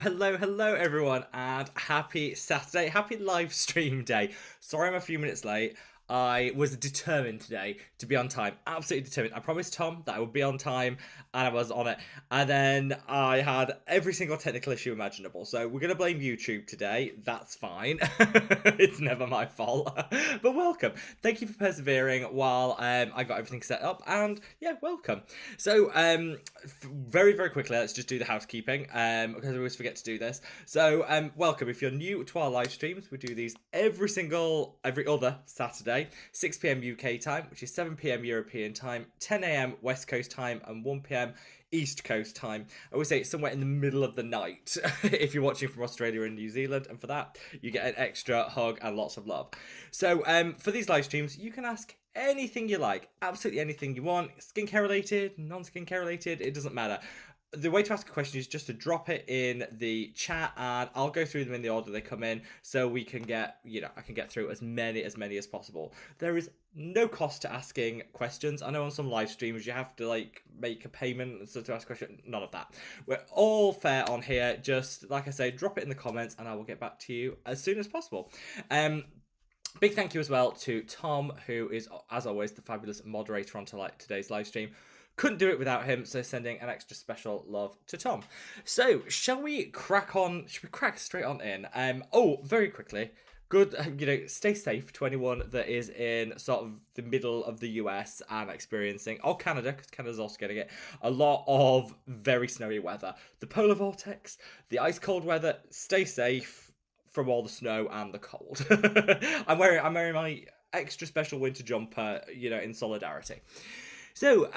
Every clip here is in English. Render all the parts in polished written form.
Hello everyone, and happy Saturday, happy live stream day. Sorry I'm a few minutes late. I was determined today to be on time, absolutely determined. I promised Tom that I would be on time, and I was on it. And then I had every single technical issue imaginable. So we're going to blame YouTube today. That's fine. It's never my fault. But welcome. Thank you for persevering while I got everything set up. And yeah, welcome. So very quickly, let's just do the housekeeping because I always forget to do this. So welcome. If you're new to our live streams, we do these every other Saturday, 6 p.m. UK time, which is 7 p.m. European time, 10 a.m. West Coast time, and 1 p.m. East Coast time. I would say it's somewhere in the middle of the night if you're watching from Australia and New Zealand, and for that you get an extra hug and lots of love. So for these live streams, you can ask anything you like, absolutely anything you want, skincare related, non-skincare related, it doesn't matter. The way to ask a question is just to drop it in the chat, and I'll go through them in the order they come in, so we can get, I can get through as many as possible. There is no cost to asking questions. I know on some live streams you have to like make a payment so to ask a question. None of that. We're all fair on here. Just like I say, drop it in the comments, and I will get back to you as soon as possible. Big thank you as well to Tom, who is, as always, the fabulous moderator on today's live stream. Couldn't do it without him, so sending an extra special love to Tom. So, shall we crack on? Should we crack straight on in? Very quickly. Good, stay safe to anyone that is in sort of the middle of the US and experiencing, or Canada, because Canada's also getting it, a lot of very snowy weather. The polar vortex, the ice cold weather. Stay safe from all the snow and the cold. I'm wearing my extra special winter jumper, in solidarity. So,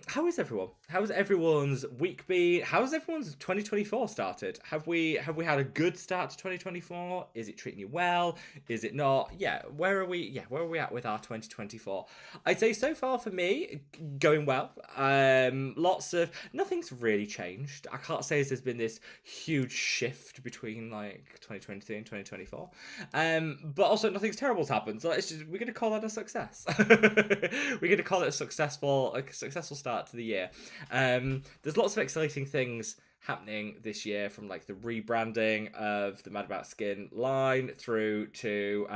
how is everyone? How's everyone's week been? How's everyone's 2024 started? Have we had a good start to 2024? Is it treating you well? Is it not? Yeah, where are we? Yeah, where are we at with our 2024? I'd say so far for me, going well. Nothing's really changed. I can't say there's been this huge shift between like 2023 and 2024. But also nothing's terrible's happened. So we're gonna call that a success. We're gonna call it a successful start to the year. There's lots of exciting things happening this year, from like the rebranding of the Mad About Skin line through to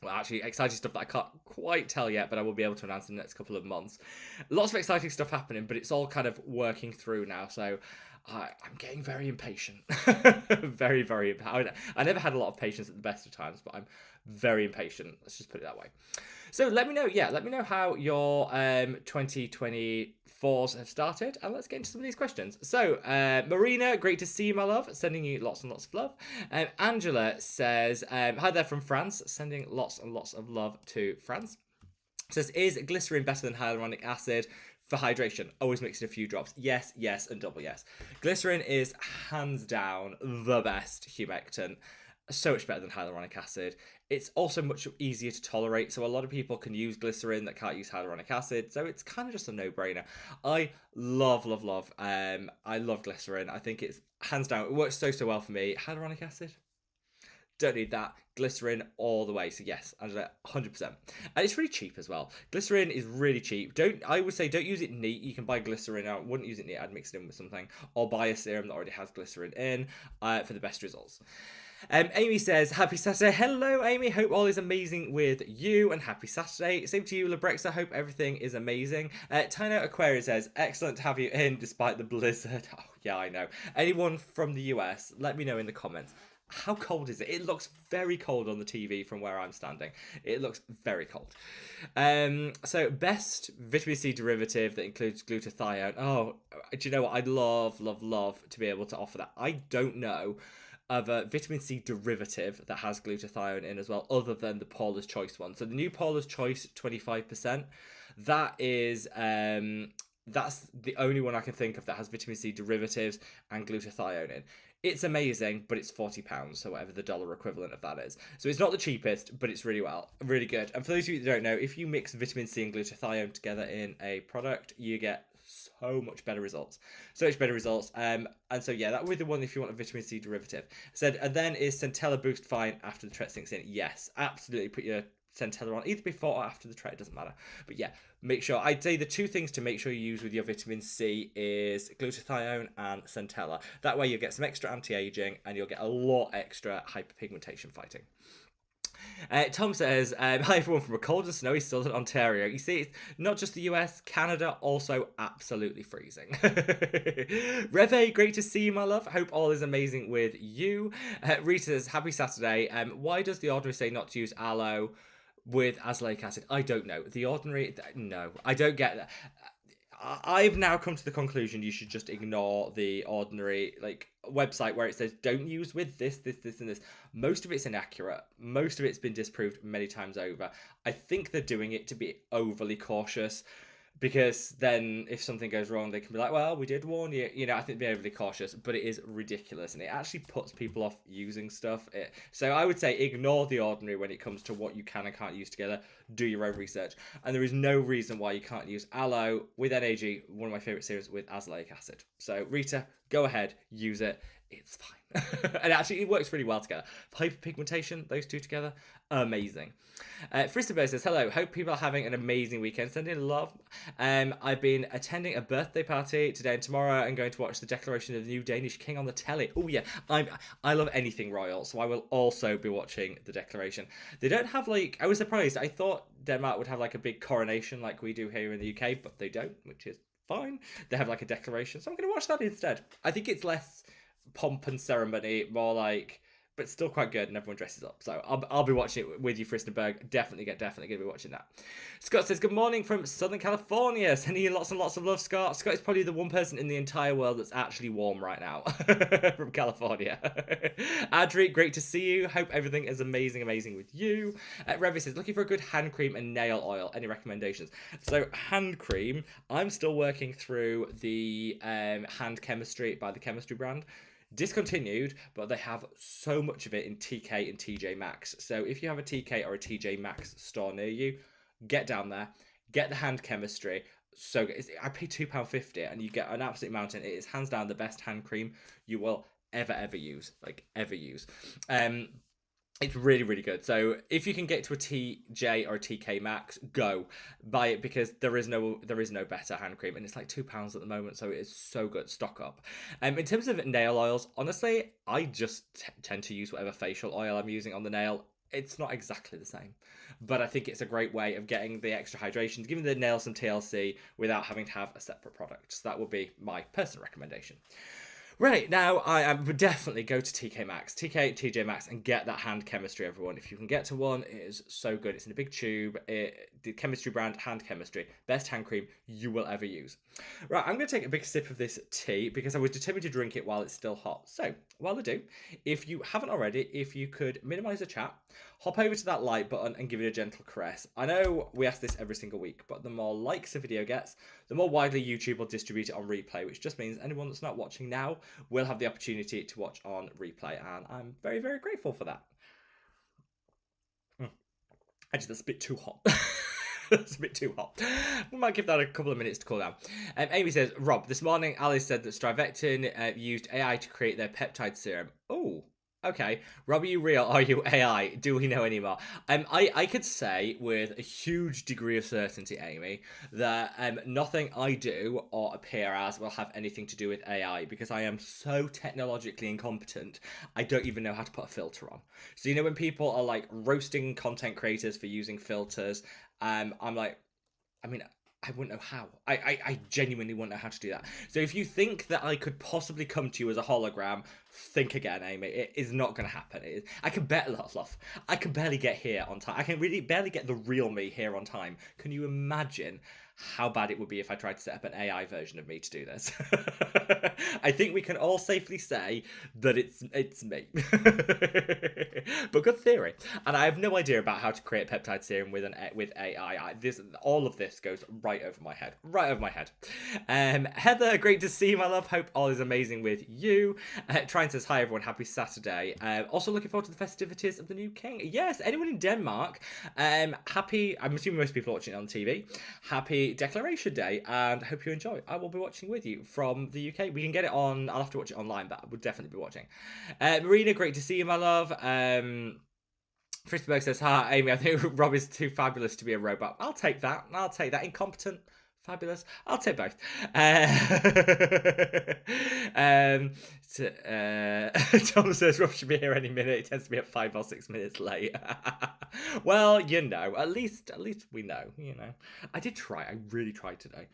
actually exciting stuff that I can't quite tell yet, but I will be able to announce in the next couple of months. Lots of exciting stuff happening, but it's all kind of working through now, so I'm getting very impatient. Very impatient. I never had a lot of patience at the best of times, but I'm very impatient. Let's just put it that way. So let me know how your 2024s have started, and let's get into some of these questions. So Marina, great to see you, my love, sending you lots and lots of love. Angela says, hi there from France, sending lots and lots of love to France. Says, is glycerin better than hyaluronic acid for hydration? Always mix in a few drops. Yes, and double yes. Glycerin is hands down the best humectant. So much better than hyaluronic acid. It's also much easier to tolerate, so a lot of people can use glycerin that can't use hyaluronic acid, so it's kind of just a no-brainer. I love I love glycerin. I think it's hands down, it works so well for me. Hyaluronic acid, don't need that. Glycerin all the way. So yes, Angela, 100%. And it's really cheap as well. Glycerin is really cheap. I would say don't use it neat. You can buy glycerin out. Wouldn't use it neat. I'd mix it in with something, or buy a serum that already has glycerin in for the best results. Amy says, happy Saturday. Hello, Amy. Hope all is amazing with you, and happy Saturday. Same to you, Labrexa. Hope everything is amazing. Tino Aquarius says, excellent to have you in despite the blizzard. Oh, yeah, I know. Anyone from the US, let me know in the comments. How cold is it? It looks very cold on the TV from where I'm standing. It looks very cold. So best vitamin C derivative that includes glutathione. Oh, do you know what? I'd love to be able to offer that. I don't know of a vitamin C derivative that has glutathione in as well, other than the Paula's Choice one. So the new Paula's Choice 25%, that is that's the only one I can think of that has vitamin C derivatives and glutathione in. It's amazing, but it's £40, so whatever the dollar equivalent of that is. So it's not the cheapest, but it's really good. And for those of you that don't know, if you mix vitamin C and glutathione together in a product, you get so much better results. And so yeah, that would be the one if you want a vitamin C derivative. And then is Centella Boost fine after the Tret sinks in? Yes, absolutely. Put your centella on, either before or after the tray, it doesn't matter. But yeah, make sure, I'd say the two things to make sure you use with your vitamin C is glutathione and centella. That way you'll get some extra anti-aging and you'll get a lot extra hyperpigmentation fighting. Tom says, hi everyone from a cold and snowy southern Ontario. You see, it's not just the US, Canada also absolutely freezing. Reve, great to see you, my love. Hope all is amazing with you. Rita says, happy Saturday. Why does The Ordinary say not to use aloe with azelaic acid? I don't know. The Ordinary, no, I don't get that. I've now come to the conclusion you should just ignore The Ordinary website where it says don't use with this, and this. Most of it's inaccurate. Most of it's been disproved many times over. I think they're doing it to be overly cautious, because then if something goes wrong, they can be like, well, we did warn you. I think they're overly cautious, but it is ridiculous, and it actually puts people off using stuff. So I would say ignore The Ordinary when it comes to what you can and can't use together. Do your own research. And there is no reason why you can't use aloe with NAG, one of my favourite serums, with azelaic acid. So Rita, go ahead, use it. It's fine. And actually, it works really well together. Hyperpigmentation, those two together, amazing. Fristerberg says, hello, hope people are having an amazing weekend. Sending love. I've been attending a birthday party today and tomorrow and going to watch the declaration of the new Danish king on the telly. Oh yeah, I love anything royal, so I will also be watching the declaration. They don't have I was surprised. I thought Denmark would have a big coronation like we do here in the UK, but they don't, which is fine. They have a declaration, so I'm going to watch that instead. I think it's less pomp and ceremony, more but still quite good, and everyone dresses up. So I'll be watching it with you, Fristenberg. Definitely going to be watching that. Scott says, good morning from Southern California. Sending you lots and lots of love, Scott. Scott is probably the one person in the entire world that's actually warm right now from California. Adri, great to see you. Hope everything is amazing with you. Revi says, looking for a good hand cream and nail oil. Any recommendations? So hand cream, I'm still working through the hand chemistry by the Chemistry brand. Discontinued, but they have so much of it in TK and TJ Maxx. So if you have a TK or a TJ Maxx store near you, get down there, get the hand chemistry. So I paid £2.50 and you get an absolute mountain. It is hands down the best hand cream you will ever use, ever use. It's really, really good. So if you can get to a TJ or a TK Maxx, go buy it, because there is no better hand cream, and it's £2 at the moment, so it is so good. Stock up. In terms of nail oils, honestly, I just tend to use whatever facial oil I'm using on the nail. It's not exactly the same, but I think it's a great way of getting the extra hydration, giving the nail some TLC without having to have a separate product. So that would be my personal recommendation. Right, now I would definitely go to TK Maxx, TJ Maxx, and get that hand chemistry, everyone. If you can get to one, it is so good. It's in a big tube. The Chemistry brand, hand chemistry. Best hand cream you will ever use. Right, I'm going to take a big sip of this tea because I was determined to drink it while it's still hot. So, while I do, if you haven't already, if you could minimise the chat, hop over to that like button and give it a gentle caress. I know we ask this every single week, but the more likes a video gets, the more widely YouTube will distribute it on replay, which just means anyone that's not watching now will have the opportunity to watch on replay, and I'm very, very grateful for that. Actually, that's a bit too hot. That's a bit too hot. We might give that a couple of minutes to cool down. Amy says, Rob, this morning Alice said that Strivectin used AI to create their peptide serum. Oh, okay. Rob, are you real? Are you AI? Do we know anymore? I could say with a huge degree of certainty, Amy, that nothing I do or appear as will have anything to do with AI, because I am so technologically incompetent, I don't even know how to put a filter on. So, when people are roasting content creators for using filters, I'm like, I wouldn't know how. I genuinely wouldn't know how to do that. So if you think that I could possibly come to you as a hologram, think again, Amy. It is not going to happen. I can I can barely get here on time. I can really barely get the real me here on time. Can you imagine how bad it would be if I tried to set up an AI version of me to do this? I think we can all safely say that it's me. But good theory. And I have no idea about how to create a peptide serum with AI. All of this goes right over my head. Heather, great to see you, my love. Hope all is amazing with you. Trine says, hi everyone, happy Saturday. Also looking forward to the festivities of the new king. Yes, anyone in Denmark, happy, I'm assuming most people are watching it on TV. Happy Declaration Day, and I hope you enjoy. I will be watching with you from the UK. We can get it on, I'll have to watch it online, but I would definitely be watching. Marina, great to see you, my love. Frisberg says, "Hi, Amy. I think Rob is too fabulous to be a robot." I'll take that. I'll take that. Incompetent, fabulous. I'll take both. Tom says Rob should be here any minute. It tends to be at 5 or 6 minutes late. Well, you know, at least we know. You know, I did try. I really tried today.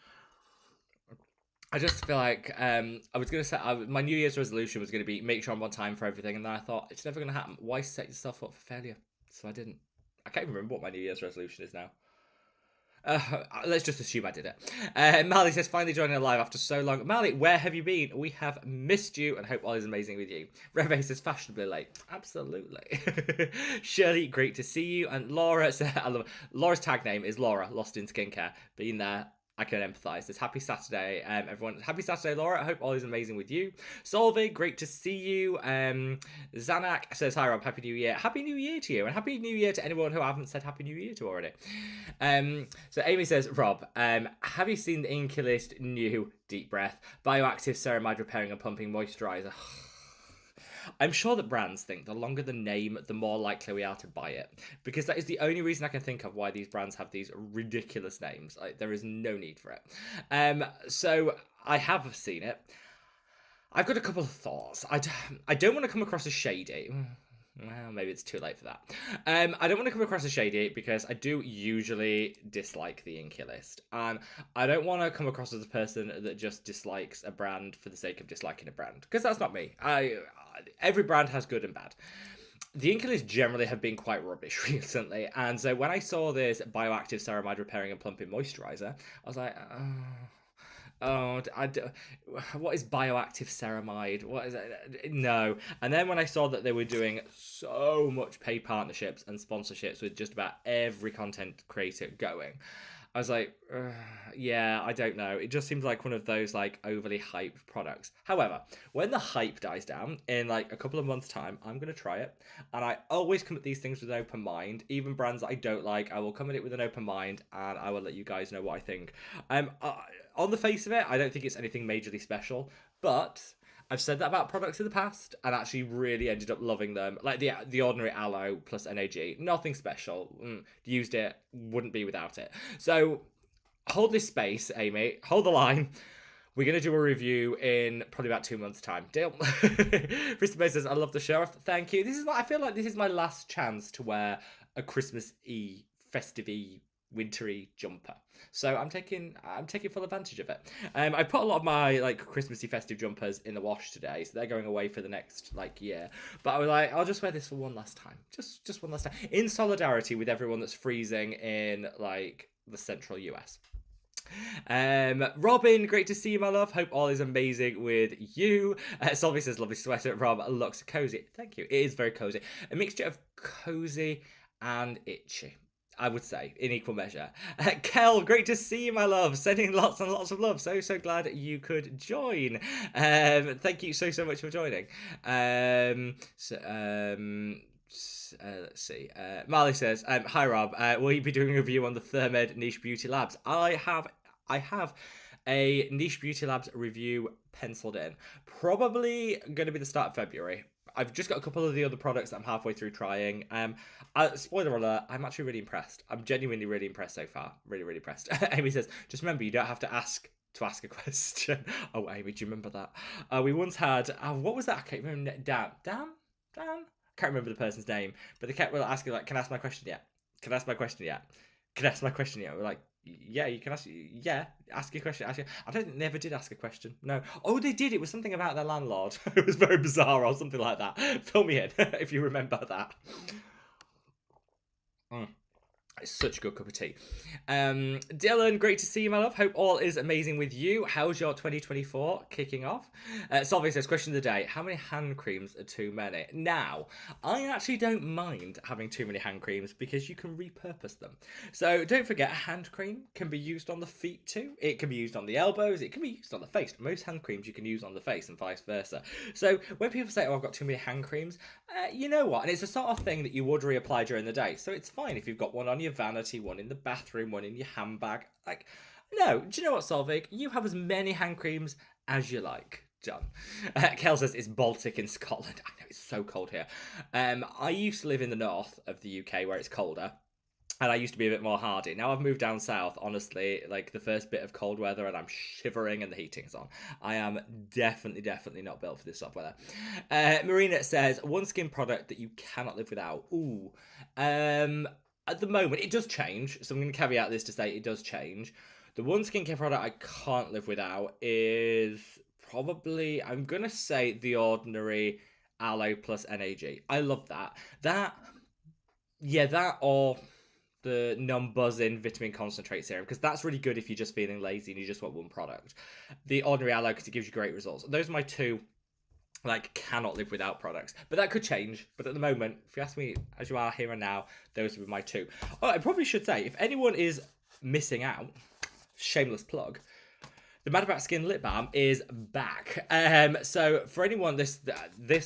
I just feel like I was going to say my New Year's resolution was going to be make sure I'm on time for everything, and then I thought it's never going to happen. Why set yourself up for failure? So I didn't. I can't even remember what my New Year's resolution is now. Let's just assume I did it. Mali says, finally joining live after so long. Mali, where have you been? We have missed you and hope all is amazing with you. Reve says, fashionably late. Absolutely. Shirley, great to see you. And Laura says, I love it. Laura's tag name is Laura, Lost in Skincare. Been there. I can empathise. It's happy Saturday, everyone. Happy Saturday, Laura. I hope all is amazing with you. Solveig, great to see you. Zanak says, hi, Rob. Happy New Year. Happy New Year to you. And Happy New Year to anyone who I haven't said Happy New Year to already. So Amy says, Rob, have you seen the Inculist new Deep Breath Bioactive Ceramide Repairing and Pumping Moisturiser? I'm sure that brands think the longer the name, the more likely we are to buy it. Because that is the only reason I can think of why these brands have these ridiculous names. Like, there is no need for it. So I have seen it. I've got a couple of thoughts. I don't want to come across as shady. Well, maybe it's too late for that. I don't want to come across as shady because I do usually dislike the Inculist. And I don't want to come across as a person that just dislikes a brand for the sake of disliking a brand. Because that's not me. Every brand has good and bad. The Inculist generally have been quite rubbish recently. And so when I saw this Bioactive Ceramide Repairing and Plumping Moisturiser, I was like, what is bioactive ceramide? What is it? No. And then when I saw that they were doing so much paid partnerships and sponsorships with just about every content creator going, I was like, yeah, I don't know. It just seems like one of those like overly hyped products. However, when the hype dies down in like a couple of months' time, I'm going to try it. And I always come at these things with an open mind. Even brands that I don't like, I will come at it with an open mind and I will let you guys know what I think. On the face of it, I don't think it's anything majorly special, but I've said that about products in the past and actually really ended up loving them. Like the ordinary aloe plus NAG, nothing special. Used it, wouldn't be without it. So hold this space, Amy. Hold the line. We're going to do a review in probably about 2 months' time. Deal? Christopher says, I love the show. Thank you. I feel like this is my last chance to wear a Christmas-y, festive-y, wintry jumper. So I'm taking full advantage of it. I put a lot of my like Christmassy festive jumpers in the wash today, so they're going away for the next like year. But I was like, I'll just wear this for one last time. Just one last time. In solidarity with everyone that's freezing in like the central US. Robin, great to see you, my love. Hope all is amazing with you. Solvay says, lovely sweater. Rob looks cozy. Thank you. It is very cozy. A mixture of cozy and itchy, I would say, in equal measure. Kel, great to see you, my love. Sending lots and lots of love. So glad you could join. Thank you so much for joining. Let's see. Marley says, hi, Rob. Will you be doing a review on the Thermed Niche Beauty Labs? I have a Niche Beauty Labs review penciled in. Probably going to be the start of February. I've just got a couple of the other products that I'm halfway through trying. Spoiler alert, I'm actually really impressed. I'm genuinely really impressed so far. Really, really impressed. Amy says, just remember, you don't have to ask a question. Oh, Amy, do you remember that? We once had, what was that? I can't remember. Dan? I can't remember the person's name. But they kept asking, like, can I ask my question yet? Can I ask my question yet? Can I ask my question yet? We're like, yeah, you can ask. Yeah, ask your question. I don't think they ever did ask a question. No. Oh, they did. It was something about their landlord. It was very bizarre or something like that. Fill me in if you remember that. It's such a good cup of tea. Dylan, great to see you, my love. Hope all is amazing with you. How's your 2024 kicking off? Solvay says, question of the day, how many hand creams are too many? Now, I actually don't mind having too many hand creams because you can repurpose them. So don't forget, a hand cream can be used on the feet too. It can be used on the elbows. It can be used on the face. Most hand creams you can use on the face and vice versa. So when people say, oh, I've got too many hand creams, you know what? And it's the sort of thing that you would reapply during the day. So it's fine if you've got one on your vanity, one in the bathroom, one in your handbag. Like, no, do you know what, Solvig? You have as many hand creams as you like. Done. Kel says it's Baltic in Scotland. I know, it's so cold here. I used to live in the north of the UK where it's colder. And I used to be a bit more hardy. Now I've moved down south, honestly, like the first bit of cold weather and I'm shivering and the heating's on. I am definitely not built for this sort of weather. Marina says, one skin product that you cannot live without. Ooh. At the moment, it does change. So I'm going to caveat this to say it does change. The one skincare product I can't live without is probably, I'm going to say The Ordinary Aloe plus NAG. I love that. That or the non-buzzing vitamin concentrate serum, because that's really good if you're just feeling lazy and you just want one product. The Ordinary Aloe, because it gives you great results. Those are my two, like, cannot live without products. But that could change. But at the moment, if you ask me as you are here and now, those would be my two. Oh, I probably should say, if anyone is missing out, shameless plug, the Mad About Skin lip balm is back. So for anyone, this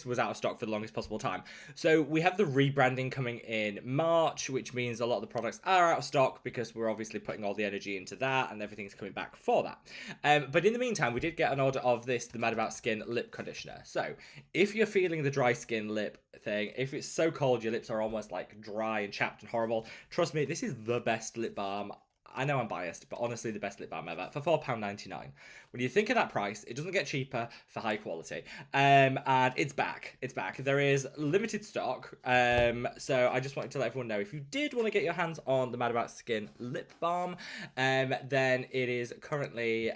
was out of stock for the longest possible time. So we have the rebranding coming in March, which means a lot of the products are out of stock because we're obviously putting all the energy into that and everything's coming back for that. But in the meantime, we did get an order of this, the Mad About Skin lip conditioner. So if you're feeling the dry skin lip thing, if it's so cold your lips are almost like dry and chapped and horrible, trust me, this is the best lip balm. I know I'm biased, but honestly, the best lip balm ever for £4.99. When you think of that price, it doesn't get cheaper for high quality. And it's back. It's back. There is limited stock. So I just wanted to let everyone know, if you did want to get your hands on the Mad About Skin lip balm, then it is currently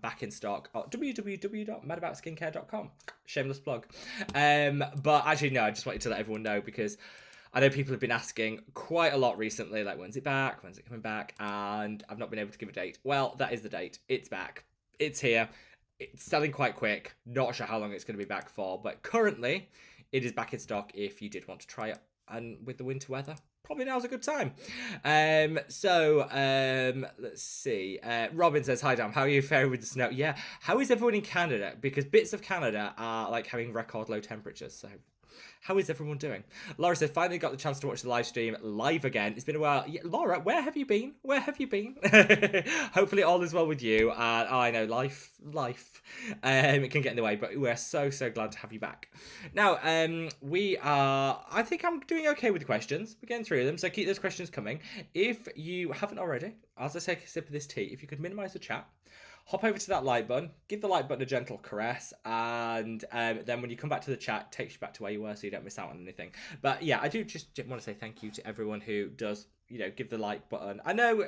back in stock at www.madaboutskincare.com. Shameless plug. But actually, no, I just wanted to let everyone know because I know people have been asking quite a lot recently, like, when's it back? When's it coming back? And I've not been able to give a date. Well, that is the date. It's back. It's here. It's selling quite quick. Not sure how long it's going to be back for, but currently it is back in stock if you did want to try it. And with the winter weather, probably now's a good time. Let's see. Robin says, hi, Dan. How are you faring with the snow? Yeah. How is everyone in Canada? Because bits of Canada are like having record low temperatures, so how is everyone doing? Laura said, finally got the chance to watch the live stream live again. It's been a while. Yeah, Laura, where have you been? Where have you been? Hopefully all is well with you. I know life, it can get in the way, but we're so glad to have you back. Now, I think I'm doing okay with the questions. We're getting through them, so keep those questions coming. If you haven't already, as I take a sip of this tea, if you could minimize the chat, hop over to that like button, give the like button a gentle caress, and then when you come back to the chat, it takes you back to where you were so you don't miss out on anything. But yeah, I do just want to say thank you to everyone who does, give the like button. I know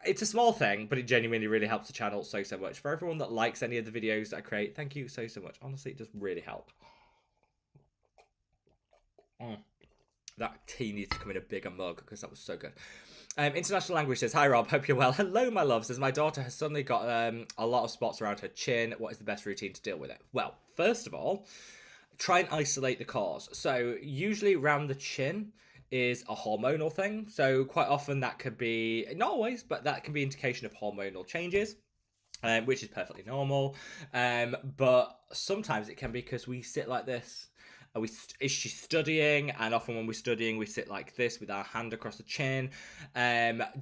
it's a small thing, but it genuinely really helps the channel so much. For everyone that likes any of the videos that I create, thank you so much. Honestly, it does really help. That tea needs to come in a bigger mug because that was so good. International Language says, hi Rob, hope you're well. Hello my love, says my daughter has suddenly got a lot of spots around her chin. What is the best routine to deal with it? Well, first of all, try and isolate the cause. So usually around the chin is a hormonal thing. So quite often that could be, not always, but that can be indication of hormonal changes. Which is perfectly normal. But sometimes it can be because we sit like this. Is she studying? And often when we're studying, we sit like this with our hand across the chin. Are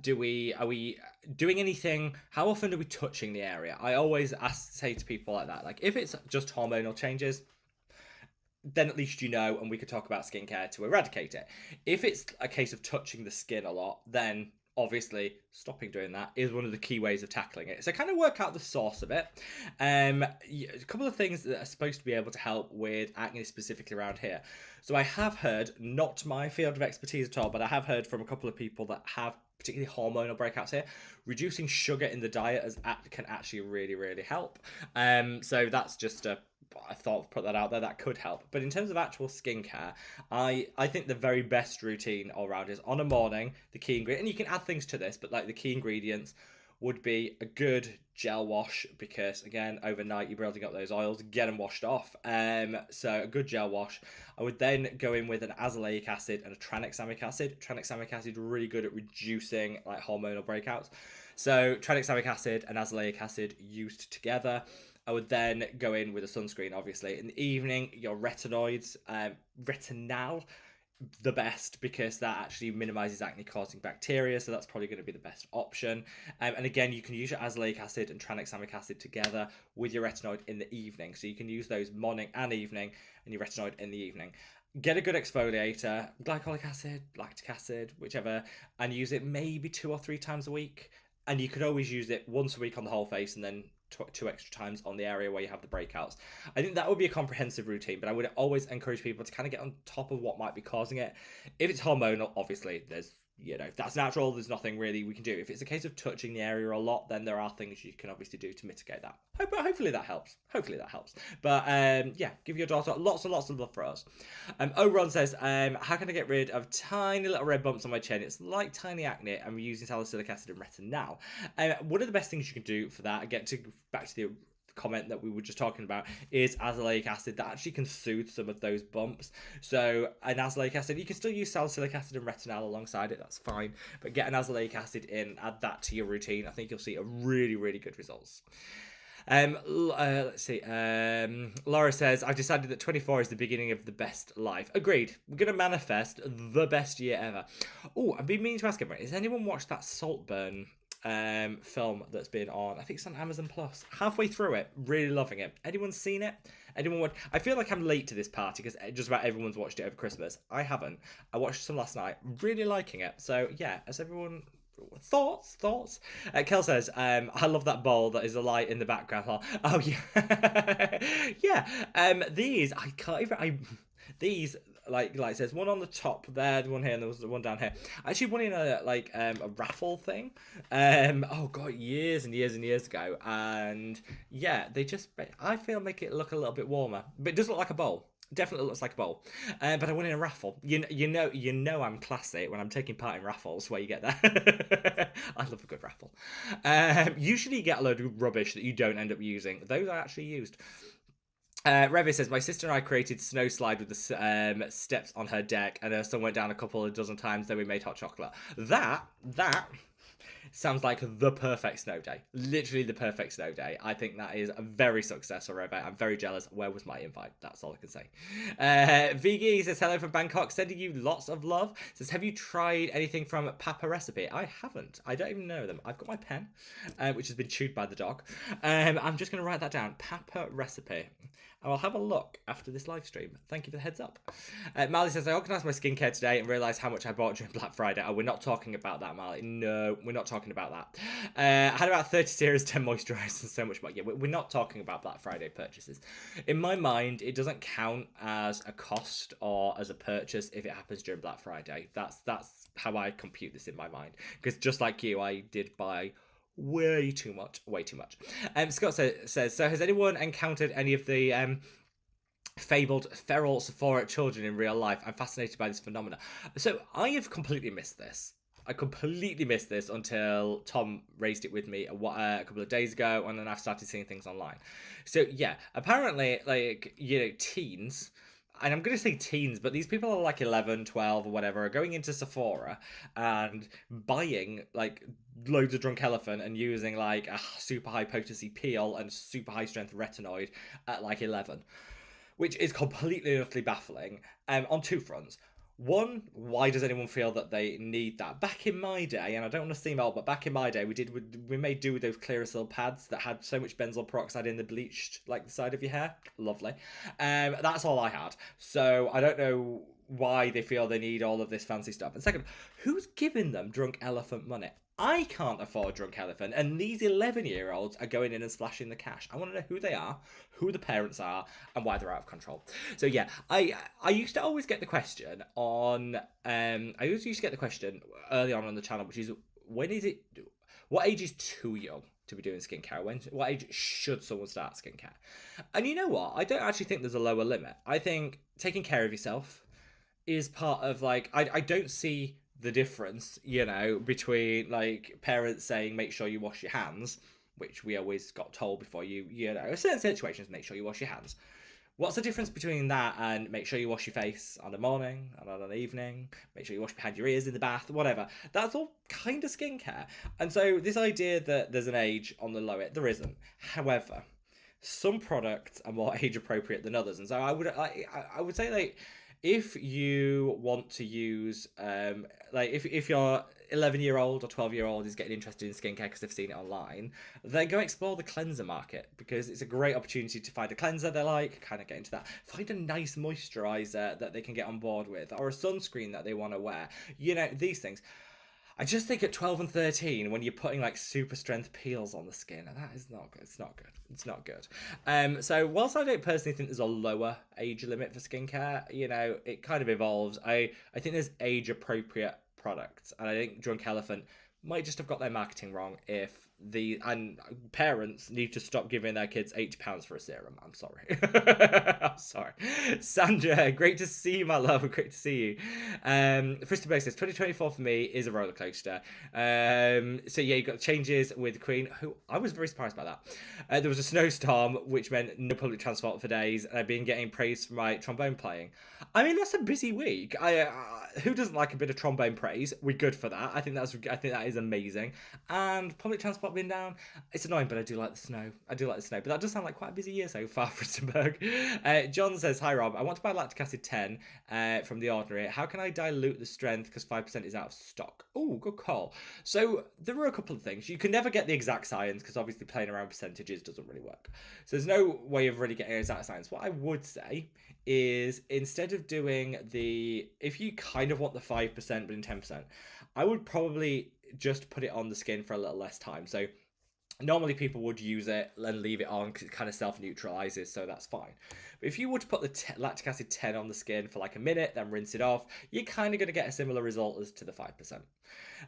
we doing anything? How often are we touching the area? I always say to people like that, like if it's just hormonal changes, then at least and we could talk about skincare to eradicate it. If it's a case of touching the skin a lot, then obviously stopping doing that is one of the key ways of tackling it. So kind of work out the source of it. A couple of things that are supposed to be able to help with acne specifically around here. So I have heard, not my field of expertise at all, but I have heard from a couple of people that have particularly hormonal breakouts here, reducing sugar in the diet can actually really help. So that's just I thought put that out there, that could help. But in terms of actual skincare, I think the very best routine all around is on a morning, the key ingredient, and you can add things to this, but like the key ingredients would be a good gel wash, because again, overnight you're building up those oils, get them washed off. So a good gel wash. I would then go in with an azelaic acid and a tranexamic acid. Tranexamic acid really good at reducing like hormonal breakouts. So tranexamic acid and azelaic acid used together. I would then go in with a sunscreen, obviously. In the evening, your retinoids, retinal the best because that actually minimizes acne causing bacteria, so that's probably going to be the best option. And again, you can use your azelaic acid and tranexamic acid together with your retinoid in the evening, so you can use those morning and evening, and your retinoid in the evening. Get a good exfoliator, glycolic acid, lactic acid, whichever, and use it maybe 2 or 3 times a week. And you could always use it once a week on the whole face, and then two extra times on the area where you have the breakouts. I think that would be a comprehensive routine, but I would always encourage people to kind of get on top of what might be causing it. If it's hormonal, obviously there's, if that's natural, there's nothing really we can do. If it's a case of touching the area a lot, then there are things you can obviously do to mitigate that. Hopefully that helps. But yeah, give your daughter lots and lots of love for us. Ron says, how can I get rid of tiny little red bumps on my chin? It's like tiny acne. I'm using salicylic acid and retinol. One of the best things you can do for that, back to the comment that we were just talking about, is azelaic acid. That actually can soothe some of those bumps. So an azelaic acid, you can still use salicylic acid and retinol alongside it, that's fine, but get an azelaic acid in, add that to your routine. I think you'll see a really, really good results. Let's see. Laura says, I've decided that 24 is the beginning of the best life. Agreed. We're going to manifest the best year ever. Oh, I've been meaning to ask everyone, has anyone watched that Saltburn film that's been on, I think it's on Amazon Plus? Halfway through it, really loving it. Anyone seen it? I feel like I'm late to this party because just about everyone's watched it over Christmas. I haven't. I watched some last night, really liking it. So yeah, has everyone thoughts? Kel says, I love that bowl that is a light in the background. Oh yeah. Yeah. These I can't even these, like it says, one on the top there, the one here, and there was the one down here. I actually won in a raffle thing, oh god, years and years ago, and yeah, they just, I feel, make it look a little bit warmer, but it does look like a bowl. Definitely looks like a bowl, but I won in a raffle. You know I'm classy when I'm taking part in raffles where you get that. I love a good raffle. Usually you get a load of rubbish that you don't end up using. Those I actually used. Revi says, my sister and I created snow slide with the steps on her deck, and her son went down a couple of dozen times, then we made hot chocolate. That sounds like the perfect snow day. Literally the perfect snow day. I think that is a very successful, Revi. I'm very jealous. Where was my invite? That's all I can say. Vigi says, hello from Bangkok, sending you lots of love. Says, have you tried anything from Papa Recipe? I haven't. I don't even know them. I've got my pen, which has been chewed by the dog. I'm just going to write that down. Papa Recipe. I'll have a look after this live stream. Thank you for the heads up. Marley says, I organised my skincare today and realised how much I bought during Black Friday. Oh, we're not talking about that, Marley. No, we're not talking about that. I had about 30 serums, 10 moisturisers, and so much more. Yeah, we're not talking about Black Friday purchases. In my mind, it doesn't count as a cost or as a purchase if it happens during Black Friday. That's how I compute this in my mind. Because just like you, I did buy way too much. Scott says, so has anyone encountered any of the fabled feral Sephora children in real life? I'm fascinated by this phenomena. So I have completely missed this. I completely missed this until Tom raised it with me a couple of days ago, and then I've started seeing things online. So yeah, apparently, teens, and I'm going to say teens, but these people are like 11, 12 or whatever, are going into Sephora and buying loads of drunk elephant and using like a super high potency peel and super high strength retinoid at like 11, which is completely and utterly baffling on two fronts. One, why does anyone feel that they need that? Back in my day, and I don't want to seem old, but back in my day, we made do with those Clearasil pads that had so much benzoyl peroxide in the bleached, like the side of your hair. Lovely. That's all I had. So I don't know why they feel they need all of this fancy stuff. And second, who's giving them drunk elephant money? I can't afford drunk elephant, and these 11-year-olds are going in and splashing the cash. I want to know who they are, who the parents are, and why they're out of control. So yeah, I used to always get the question on early on the channel, which is, what age is too young to be doing skincare? What age should someone start skincare? And you know what? I don't actually think there's a lower limit. I think taking care of yourself is part of I don't see the difference, between parents saying make sure you wash your hands, which we always got told before in certain situations, make sure you wash your hands. What's the difference between that and make sure you wash your face on the morning and on the evening, make sure you wash behind your ears in the bath, whatever? That's all kind of skincare. And so this idea that there's an age on the low, there isn't. However, some products are more age appropriate than others, and so I would say if you want to use, like if your 11-year-old or 12-year-old is getting interested in skincare because they've seen it online, then go explore the cleanser market, because it's a great opportunity to find a cleanser they like, kind of get into that, find a nice moisturizer that they can get on board with, or a sunscreen that they want to wear, these things. I just think at 12 and 13, when you're putting like super strength peels on the skin, that is not good. It's not good. It's not good. So whilst I don't personally think there's a lower age limit for skincare, it kind of evolves. I think there's age appropriate products, and I think Drunk Elephant might just have got their marketing wrong if and parents need to stop giving their kids £80 for a serum. I'm sorry. I'm sorry. Sandra, great to see you, my love. Great to see you. Fristy Bear says 2024 for me is a roller coaster. So yeah, you got changes with Queen, who I was very surprised by that. There was a snowstorm, which meant no public transport for days, and I've been getting praise for my trombone playing. I mean, that's a busy week. Who doesn't like a bit of trombone praise? We're good for that. I think that is amazing. And public transport being down, it's annoying, but I do like the snow. But that does sound like quite a busy year so far for Fritzenberg. John says, hi Rob, I want to buy lactic acid 10 from The Ordinary. How can I dilute the strength, because 5% is out of stock? Oh, good call. So there are a couple of things. You can never get the exact science, because obviously playing around percentages doesn't really work. So there's no way of really getting exact science. What I would say is, instead of doing if you kind of want the 5% but in 10%, I would probably just put it on the skin for a little less time. So normally people would use it and leave it on because it kind of self-neutralizes, so that's fine. But if you were to put the lactic acid 10 on the skin for like a minute, then rinse it off, you're kind of going to get a similar result as to the 5%.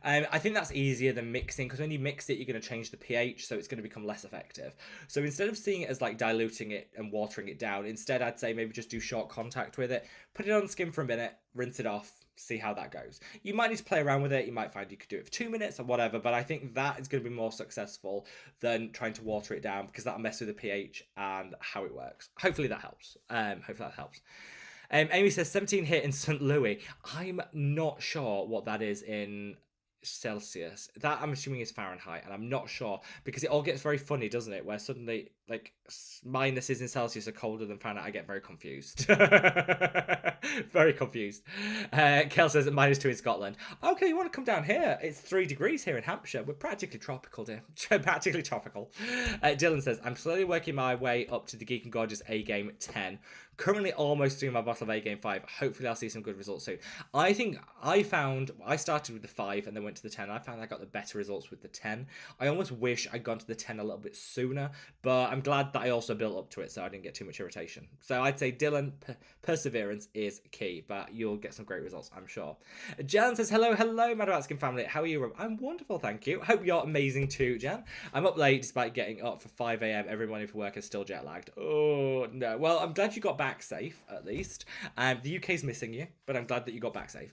I think that's easier than mixing, because when you mix it, you're going to change the pH, so it's going to become less effective. So instead of seeing it as like diluting it and watering it down, instead I'd say maybe just do short contact with it, put it on the skin for a minute, rinse it off, see how that goes. You might need to play around with it. You might find you could do it for 2 minutes or whatever, but I think that is going to be more successful than trying to water it down, because that'll mess with the pH and how it works. Hopefully that helps. Amy says 17 hit in St. Louis. I'm not sure what that is in Celsius. That I'm assuming is Fahrenheit, and I'm not sure, because it all gets very funny, doesn't it, where suddenly like minuses in Celsius are colder than Fahrenheit. I get very confused. Very confused. Kel says -2 in Scotland. Okay, you want to come down here? It's 3 degrees here in Hampshire. We're practically tropical, dear. Practically tropical. Dylan says, I'm slowly working my way up to the Geek and Gorgeous A game 10. Currently almost doing my bottle of A game 5. Hopefully I'll see some good results soon. I think I started with the 5 and then went to the 10. I found I got the better results with the 10. I almost wish I'd gone to the 10 a little bit sooner, but I'm glad that I also built up to it so I didn't get too much irritation. So I'd say, Dylan, perseverance is key, but you'll get some great results, I'm sure. Jan says, hello, Mad About Skin family. How are you, Rob? I'm wonderful, thank you. Hope you're amazing too, Jan. I'm up late despite getting up for 5 a.m. every morning for work and still jet lagged. Oh, no. Well, I'm glad you got back safe, at least. The UK's missing you, but I'm glad that you got back safe.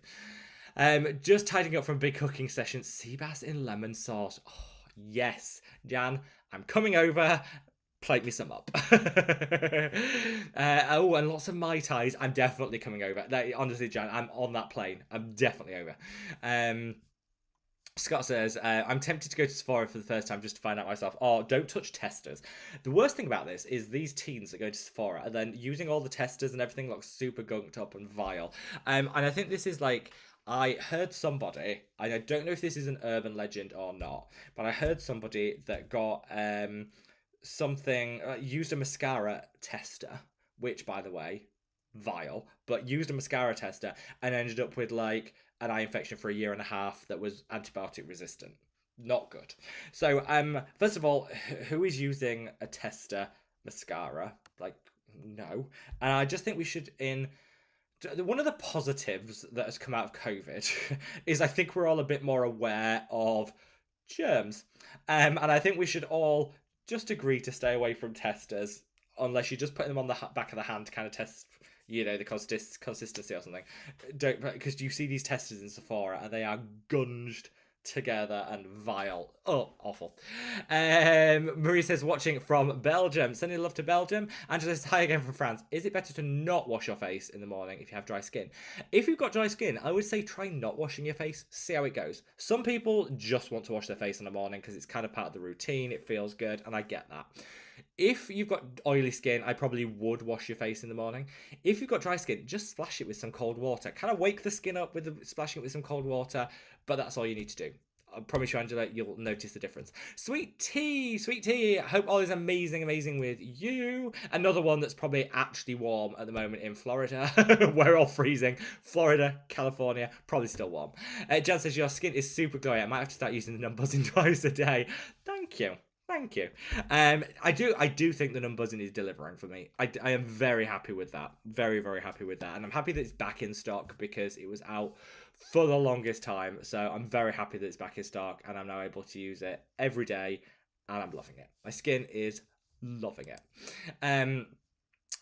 Just tidying up from a big cooking session. Sea bass in lemon sauce. Oh, yes. Jan, I'm coming over. Plate me some up. Oh, and lots of Mai Tais. I'm definitely coming over. Honestly, Jan, I'm on that plane. I'm definitely over. Scott says, I'm tempted to go to Sephora for the first time just to find out myself. Oh, don't touch testers. The worst thing about this is these teens that go to Sephora and then using all the testers and everything looks super gunked up and vile. And I think this is like, I heard somebody, and I don't know if this is an urban legend or not, but I heard somebody that got used a mascara tester, which, by the way, vile, but used a mascara tester and ended up with like an eye infection for 1.5 years that was antibiotic resistant. Not good. So first of all, who is using a tester mascara? Like, no. And I just think we should one of the positives that has come out of COVID is I think we're all a bit more aware of germs, and I think we should all just agree to stay away from testers unless you just put them on the back of the hand to kind of test, the consistency or something. Don't, because you see these testers in Sephora and they are gunged together and vile. Oh, awful. Marie says, watching from Belgium. Sending love to Belgium. Angela says, hi again from France. Is it better to not wash your face in the morning if you have dry skin? If you've got dry skin, I would say try not washing your face. See how it goes. Some people just want to wash their face in the morning because it's kind of part of the routine. It feels good, and I get that. If you've got oily skin, I probably would wash your face in the morning. If you've got dry skin, just splash it with some cold water. Kind of wake the skin up with splashing it with some cold water, but that's all you need to do. I promise you, Angela, you'll notice the difference. Sweet tea, sweet tea. I hope all is amazing, amazing with you. Another one that's probably actually warm at the moment in Florida. We're all freezing. Florida, California, probably still warm. Jan says, your skin is super glowy. I might have to start using the numbers in twice a day. Thank you. Thank you. I do think the numbers is delivering for me. I am very happy with that. Very, very happy with that. And I'm happy that it's back in stock because it was out for the longest time. So I'm very happy that it's back in stock and I'm now able to use it every day and I'm loving it. My skin is loving it.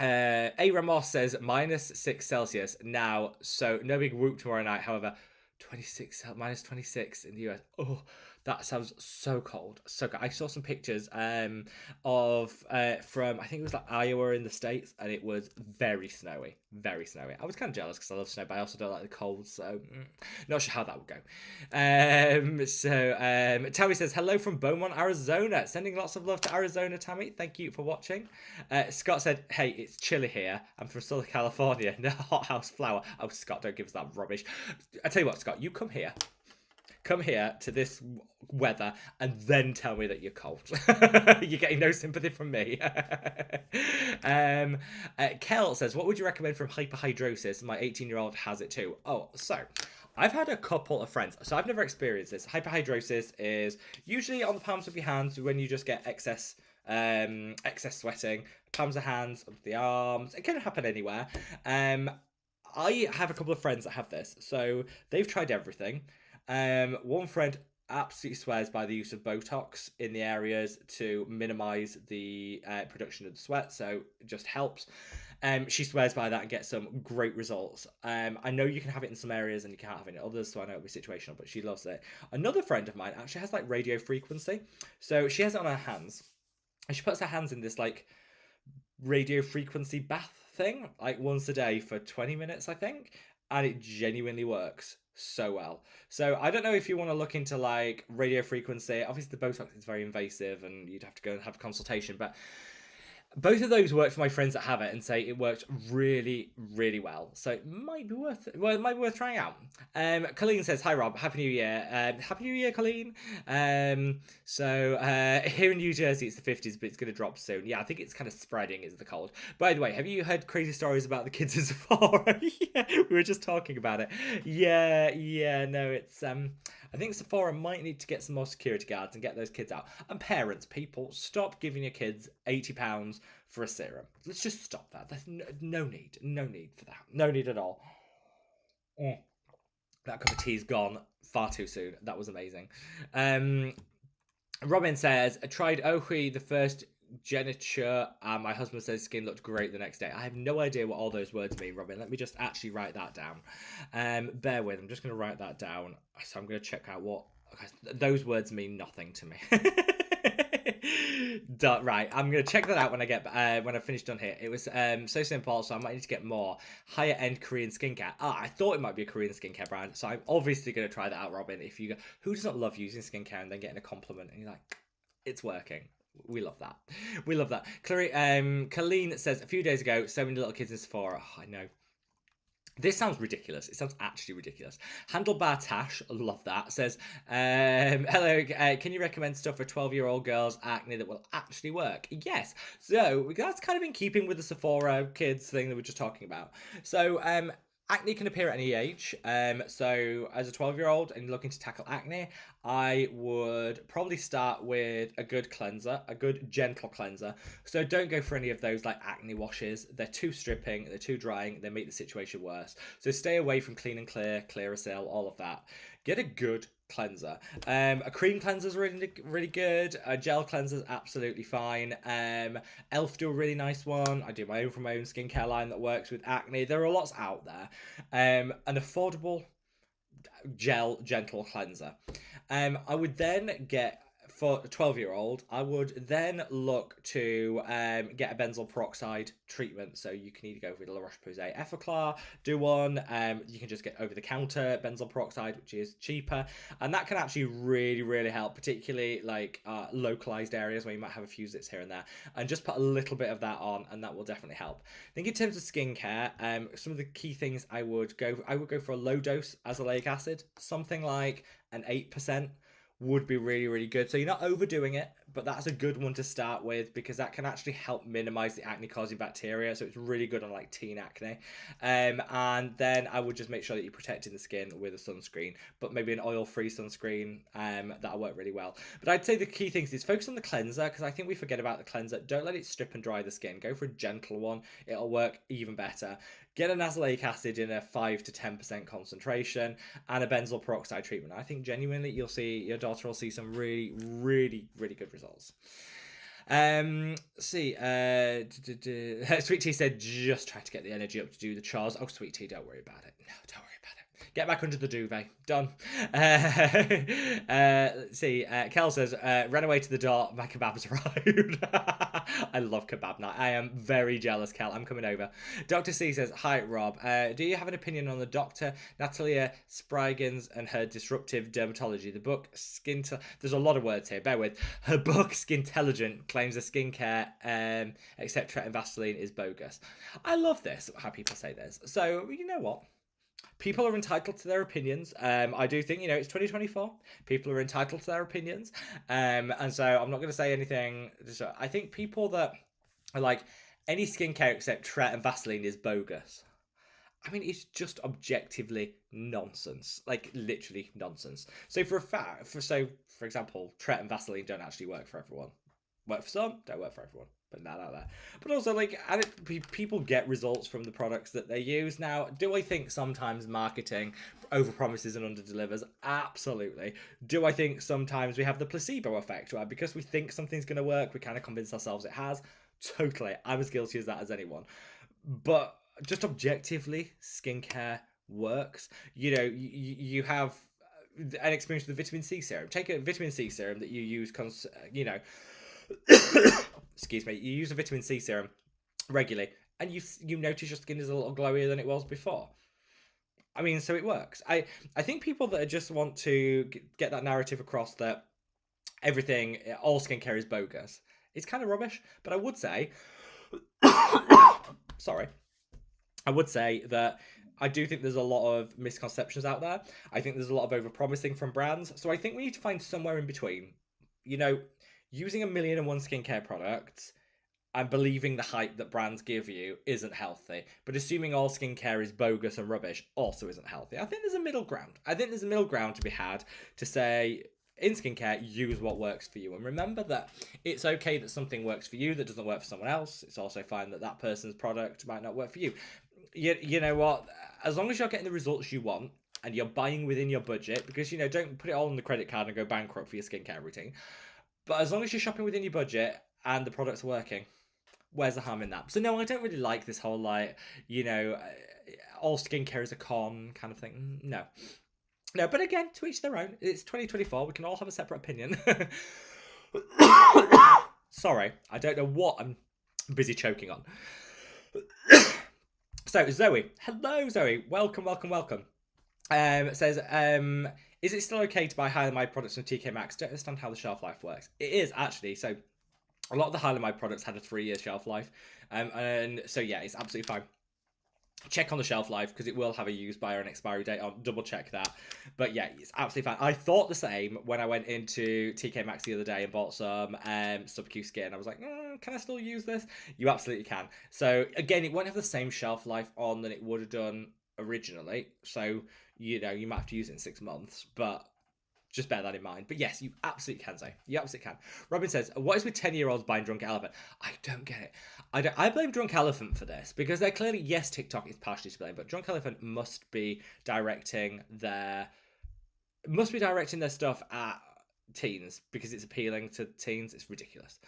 A. Ramos says -6 Celsius now, so no big whoop tomorrow night. However, -26 in the US. Oh, that sounds so cold. So cold. I saw some pictures of from, I think it was like Iowa in the States, and it was very snowy. Very snowy. I was kind of jealous because I love snow, but I also don't like the cold, so not sure how that would go. Tammy says, hello from Beaumont, Arizona. Sending lots of love to Arizona, Tammy. Thank you for watching. Scott said, hey, it's chilly here. I'm from Southern California. No hothouse flower. Oh, Scott, don't give us that rubbish. I tell you what, Scott, you come here. Come here to this weather and then tell me that you're cold. You're getting no sympathy from me. Kel says, what would you recommend from hyperhidrosis? My 18-year-old has it too. Oh, so I've had a couple of friends. So I've never experienced this. Hyperhidrosis is usually on the palms of your hands when you just get excess sweating. Palms of hands, up the arms. It can happen anywhere. I have a couple of friends that have this. So they've tried everything. One friend absolutely swears by the use of Botox in the areas to minimize the production of the sweat, so it just helps. She swears by that and gets some great results. I know you can have it in some areas and you can't have it in others, so I know it'll be situational, but she loves it. Another friend of mine actually has like radio frequency, so she has it on her hands, and she puts her hands in this like radio frequency bath thing, like once a day for 20 minutes, I think, and it genuinely works so well. So I don't know if you want to look into like radio frequency. Obviously the Botox is very invasive and you'd have to go and have a consultation, but both of those work for my friends that have it and say it works really, really well. So it might be worth it. Well, it might be worth trying out. Colleen says, hi Rob, Happy New Year. Happy New Year, Colleen. Here in New Jersey it's the 50s, but it's going to drop soon. Yeah, I think it's kind of spreading is the cold. By the way, have you heard crazy stories about the kids in Sephora? Yeah, we were just talking about it. Yeah, no, it's I think Sephora might need to get some more security guards and get those kids out. And parents, people, stop giving your kids £80 for a serum. Let's just stop that. There's no need for that. No need at all. That cup of tea's gone far too soon. That was amazing. Robin says, I tried Ohui the first geniture, and my husband says skin looked great the next day. I have no idea what all those words mean, Robin. Let me just actually write that down. Bear with, I'm just going to write that down. So I'm going to check out what those words mean. Nothing to me. Right, I'm going to check that out when I finish done here. It was so simple, so I might need to get more higher end Korean skincare. I thought it might be a Korean skincare brand, so I'm obviously going to try that out, Robin. If you who does not love using skincare and then getting a compliment and you're like, it's working. We love that. We love that. Colleen says, a few days ago, so many little kids in Sephora. Oh, I know. This sounds ridiculous. It sounds actually ridiculous. Handlebar Tash, love that, says, hello, can you recommend stuff for 12-year-old girls' acne that will actually work? Yes. So that's kind of in keeping with the Sephora kids thing that we were just talking about. So acne can appear at any age. So as a 12-year-old and looking to tackle acne, I would probably start with a good cleanser, a good gentle cleanser. So don't go for any of those like acne washes. They're too stripping, they're too drying, they make the situation worse. So stay away from Clean and Clear, Clearasil, all of that. Get a good cleanser. A cream cleanser is really good. A gel cleanser is absolutely fine. Elf do a really nice one. I do my own from my own skincare line that works with acne. There are lots out there. An affordable gel gentle cleanser. I would then get for a 12-year-old, I would then look to get a benzoyl peroxide treatment. So you can either go with La Roche-Posay Effaclar, do one. You can just get over-the-counter benzoyl peroxide, which is cheaper, and that can actually really help, particularly like localized areas where you might have a few zits here and there. And just put a little bit of that on, and that will definitely help. I think in terms of skincare, some of the key things I would go for a low dose azelaic acid, something like an 8%. Would be really good. So you're not overdoing it, but that's a good one to start with because that can actually help minimize the acne causing bacteria. So it's really good on like teen acne. And then I would just make sure that you're protecting the skin with a sunscreen, but maybe an oil-free sunscreen. That'll work really well. But I'd say the key things is focus on the cleanser, because I think we forget about the cleanser. Don't let it strip and dry the skin. Go for a gentle one. It'll work even better. Get an azelaic acid in a 5 to 10% concentration and a benzoyl peroxide treatment. I think genuinely your daughter will see some really good results. Sweet Tea said just try to get the energy up to do the chores. Oh, Sweet Tea, don't worry about it. No, don't worry about it. Get back under the duvet. Done. Let's see. Kel says, ran away to the door. My kebab's arrived. I love kebab night. I am very jealous, Kel. I'm coming over. Dr. C says, hi, Rob. Do you have an opinion on the Dr. Natalia Sprigans and her disruptive dermatology? The book there's a lot of words here. Bear with. Her book, Skintelligent, claims the skincare, etc. and Vaseline is bogus. I love this, how people say this. So, you know what? People are entitled to their opinions. I do think, it's 2024. People are entitled to their opinions. And so I'm not going to say anything. I think people that are like, any skincare except Tret and Vaseline is bogus. I mean, it's just objectively nonsense. Like, literally nonsense. So for example, Tret and Vaseline don't actually work for everyone. Work for some, don't work for everyone. But not out there. But also, people get results from the products that they use. Now, do I think sometimes marketing overpromises and underdelivers? Absolutely. Do I think sometimes we have the placebo effect, where because we think something's going to work, we kind of convince ourselves it has? Totally. I'm as guilty as that as anyone. But just objectively, skincare works. You have an experience with the vitamin C serum. Take a vitamin C serum that you use, excuse me, you use a vitamin C serum regularly and you notice your skin is a little glowier than it was before. I mean, so it works. I think people that just want to get that narrative across that all skincare is bogus, it's kind of rubbish. But I would say that I do think there's a lot of misconceptions out there. I think there's a lot of overpromising from brands. So I think we need to find somewhere in between. Using 1,000,001 skincare products and believing the hype that brands give you isn't healthy. But assuming all skincare is bogus and rubbish also isn't healthy. I think there's a middle ground. I think there's a middle ground to be had to say, in skincare, use what works for you. And remember that it's okay that something works for you that doesn't work for someone else. It's also fine that person's product might not work for you. You know what? As long as you're getting the results you want and you're buying within your budget, because, don't put it all on the credit card and go bankrupt for your skincare routine. But as long as you're shopping within your budget and the product's working, where's the harm in that? So no, I don't really like this whole all skincare is a con kind of thing. No, but again, to each their own. It's 2024. We can all have a separate opinion. Sorry, I don't know what I'm busy choking on. So Zoe, hello Zoe, welcome. Says, is it still okay to buy Hylamide products from TK Maxx? Don't understand how the shelf life works. It is actually. So a lot of the Hylamide products had a 3-year shelf life. And so yeah, it's absolutely fine. Check on the shelf life because it will have a use by or an expiry date on. Double check that. But yeah, it's absolutely fine. I thought the same when I went into TK Maxx the other day and bought some Sub-Q Skin. I was like, can I still use this? You absolutely can. So again, it won't have the same shelf life on than it would have done originally. So, you might have to use it in 6 months, but just bear that in mind. But yes, you absolutely can, say. You absolutely can. Robin says, what is with 10-year-olds buying Drunk Elephant? I don't get it. I blame Drunk Elephant for this because they're clearly, yes, TikTok is partially to blame, but Drunk Elephant must be directing their stuff at teens because it's appealing to teens. It's ridiculous.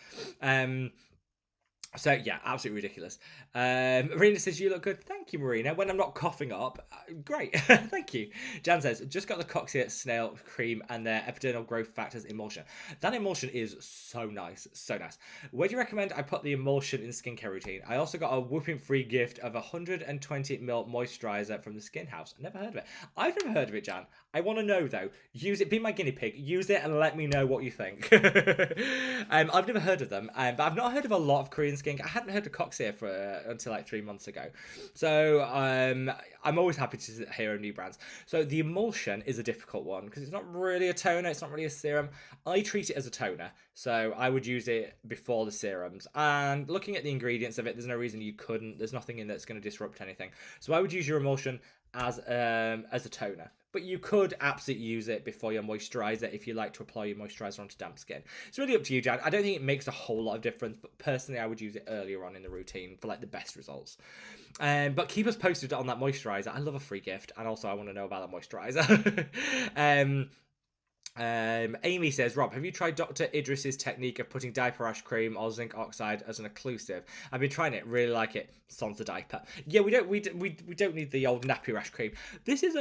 So yeah, absolutely ridiculous. Marina says you look good. Thank you, Marina. When I'm not coughing up, great. Thank you. Jan says just got the Coxia snail cream and their epidermal growth factors emulsion. That emulsion is so nice, so nice. Where do you recommend I put the emulsion in skincare routine? I also got a whooping free gift of 120 ml moisturizer from the Skin House. Never heard of it. I've never heard of it, Jan. I want to know though. Use it. Be my guinea pig. Use it and let me know what you think. I've never heard of them, but I've not heard of a lot of Korean skincare. I hadn't heard of Coxia for until like 3 months ago. So I'm always happy to hear of new brands. So the emulsion is a difficult one because it's not really a toner. It's not really a serum. I treat it as a toner. So I would use it before the serums. And looking at the ingredients of it, there's no reason you couldn't. There's nothing in that's going to disrupt anything. So I would use your emulsion as a toner. But you could absolutely use it before your moisturizer if you like to apply your moisturizer onto damp skin. It's really up to you, Jan. I don't think it makes a whole lot of difference, but personally I would use it earlier on in the routine for like the best results. But keep us posted on that moisturizer. I love a free gift, and also I want to know about that moisturizer. Amy says, Rob, have you tried Dr. Idris's technique of putting diaper rash cream or zinc oxide as an occlusive? I've been trying it, really like it. Sans the diaper. Yeah, we don't need the old nappy rash cream. This is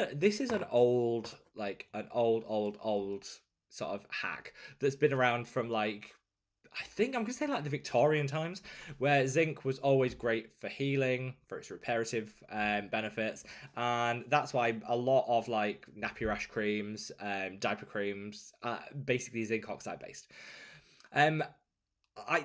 an old sort of hack that's been around from like, I think I'm going to say like the Victorian times, where zinc was always great for healing, for its reparative benefits, and that's why a lot of like nappy rash creams, diaper creams, are basically zinc oxide based.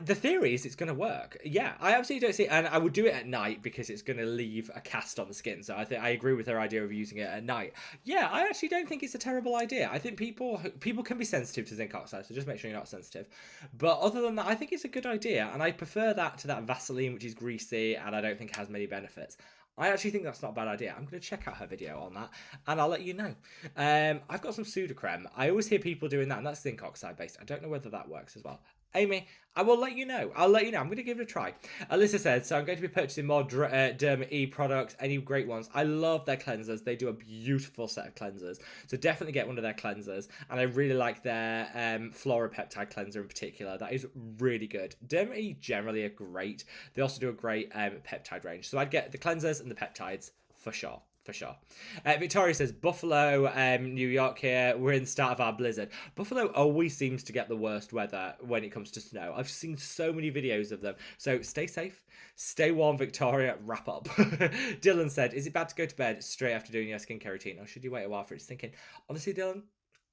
The theory is it's going to work. Yeah, I absolutely don't see it. And I would do it at night because it's going to leave a cast on the skin. So I agree with her idea of using it at night. Yeah, I actually don't think it's a terrible idea. I think people can be sensitive to zinc oxide, so just make sure you're not sensitive. But other than that, I think it's a good idea. And I prefer that to that Vaseline, which is greasy and I don't think has many benefits. I actually think that's not a bad idea. I'm going to check out her video on that, and I'll let you know. I've got some Sudocreme. I always hear people doing that, and that's zinc oxide based. I don't know whether that works as well. Amy, I will let you know. I'll let you know. I'm going to give it a try. Alyssa said, so I'm going to be purchasing more Derma E products. Any great ones? I love their cleansers. They do a beautiful set of cleansers. So definitely get one of their cleansers. And I really like their Flora Peptide cleanser in particular. That is really good. Derma E generally are great. They also do a great peptide range. So I'd get the cleansers and the peptides for sure. For sure. Victoria says, Buffalo, New York here. We're in the start of our blizzard. Buffalo always seems to get the worst weather when it comes to snow. I've seen so many videos of them. So stay safe, stay warm, Victoria, wrap up. Dylan said, is it bad to go to bed straight after doing your skincare routine? Or should you wait a while for it? Thinking, honestly, Dylan,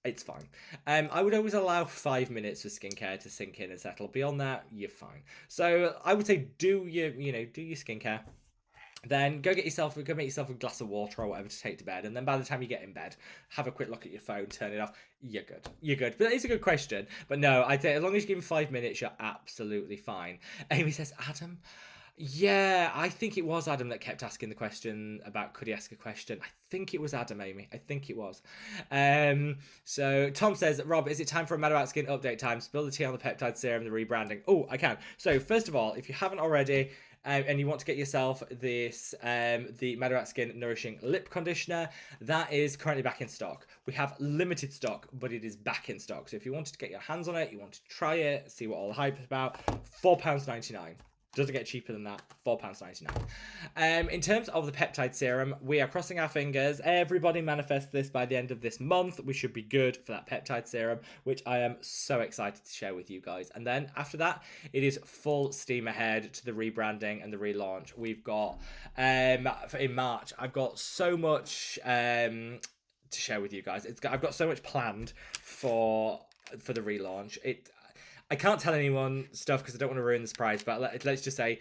it's fine. I would always allow 5 minutes for skincare to sink in and settle. Beyond that, you're fine. So I would say do your skincare. Then go make yourself a glass of water or whatever to take to bed, and then by the time you get in bed, have a quick look at your phone, turn it off. You're good. But it's a good question. But no, I think as long as you give him 5 minutes, you're absolutely fine. Amy says, Adam. Yeah, I think it was Adam that kept asking the question about could he ask a question. I think it was Adam, Amy. I think it was. So Tom says, Rob, is it time for a Mad About Skin update time? Spill the tea on the peptide serum, the rebranding. Oh, I can. So first of all, if you haven't already, and you want to get yourself this, the Mad About Skin Nourishing Lip Conditioner, that is currently back in stock. We have limited stock, but it is back in stock. So if you wanted to get your hands on it, you want to try it, see what all the hype is about, £4.99. Doesn't get cheaper than that, £4.99. In terms of the peptide serum, we are crossing our fingers. Everybody manifest this by the end of this month. We should be good for that peptide serum, which I am so excited to share with you guys. And then after that, it is full steam ahead to the rebranding and the relaunch. We've got, in March, I've got so much to share with you guys. I've got so much planned for the relaunch. I can't tell anyone stuff because I don't want to ruin the surprise, but let's just say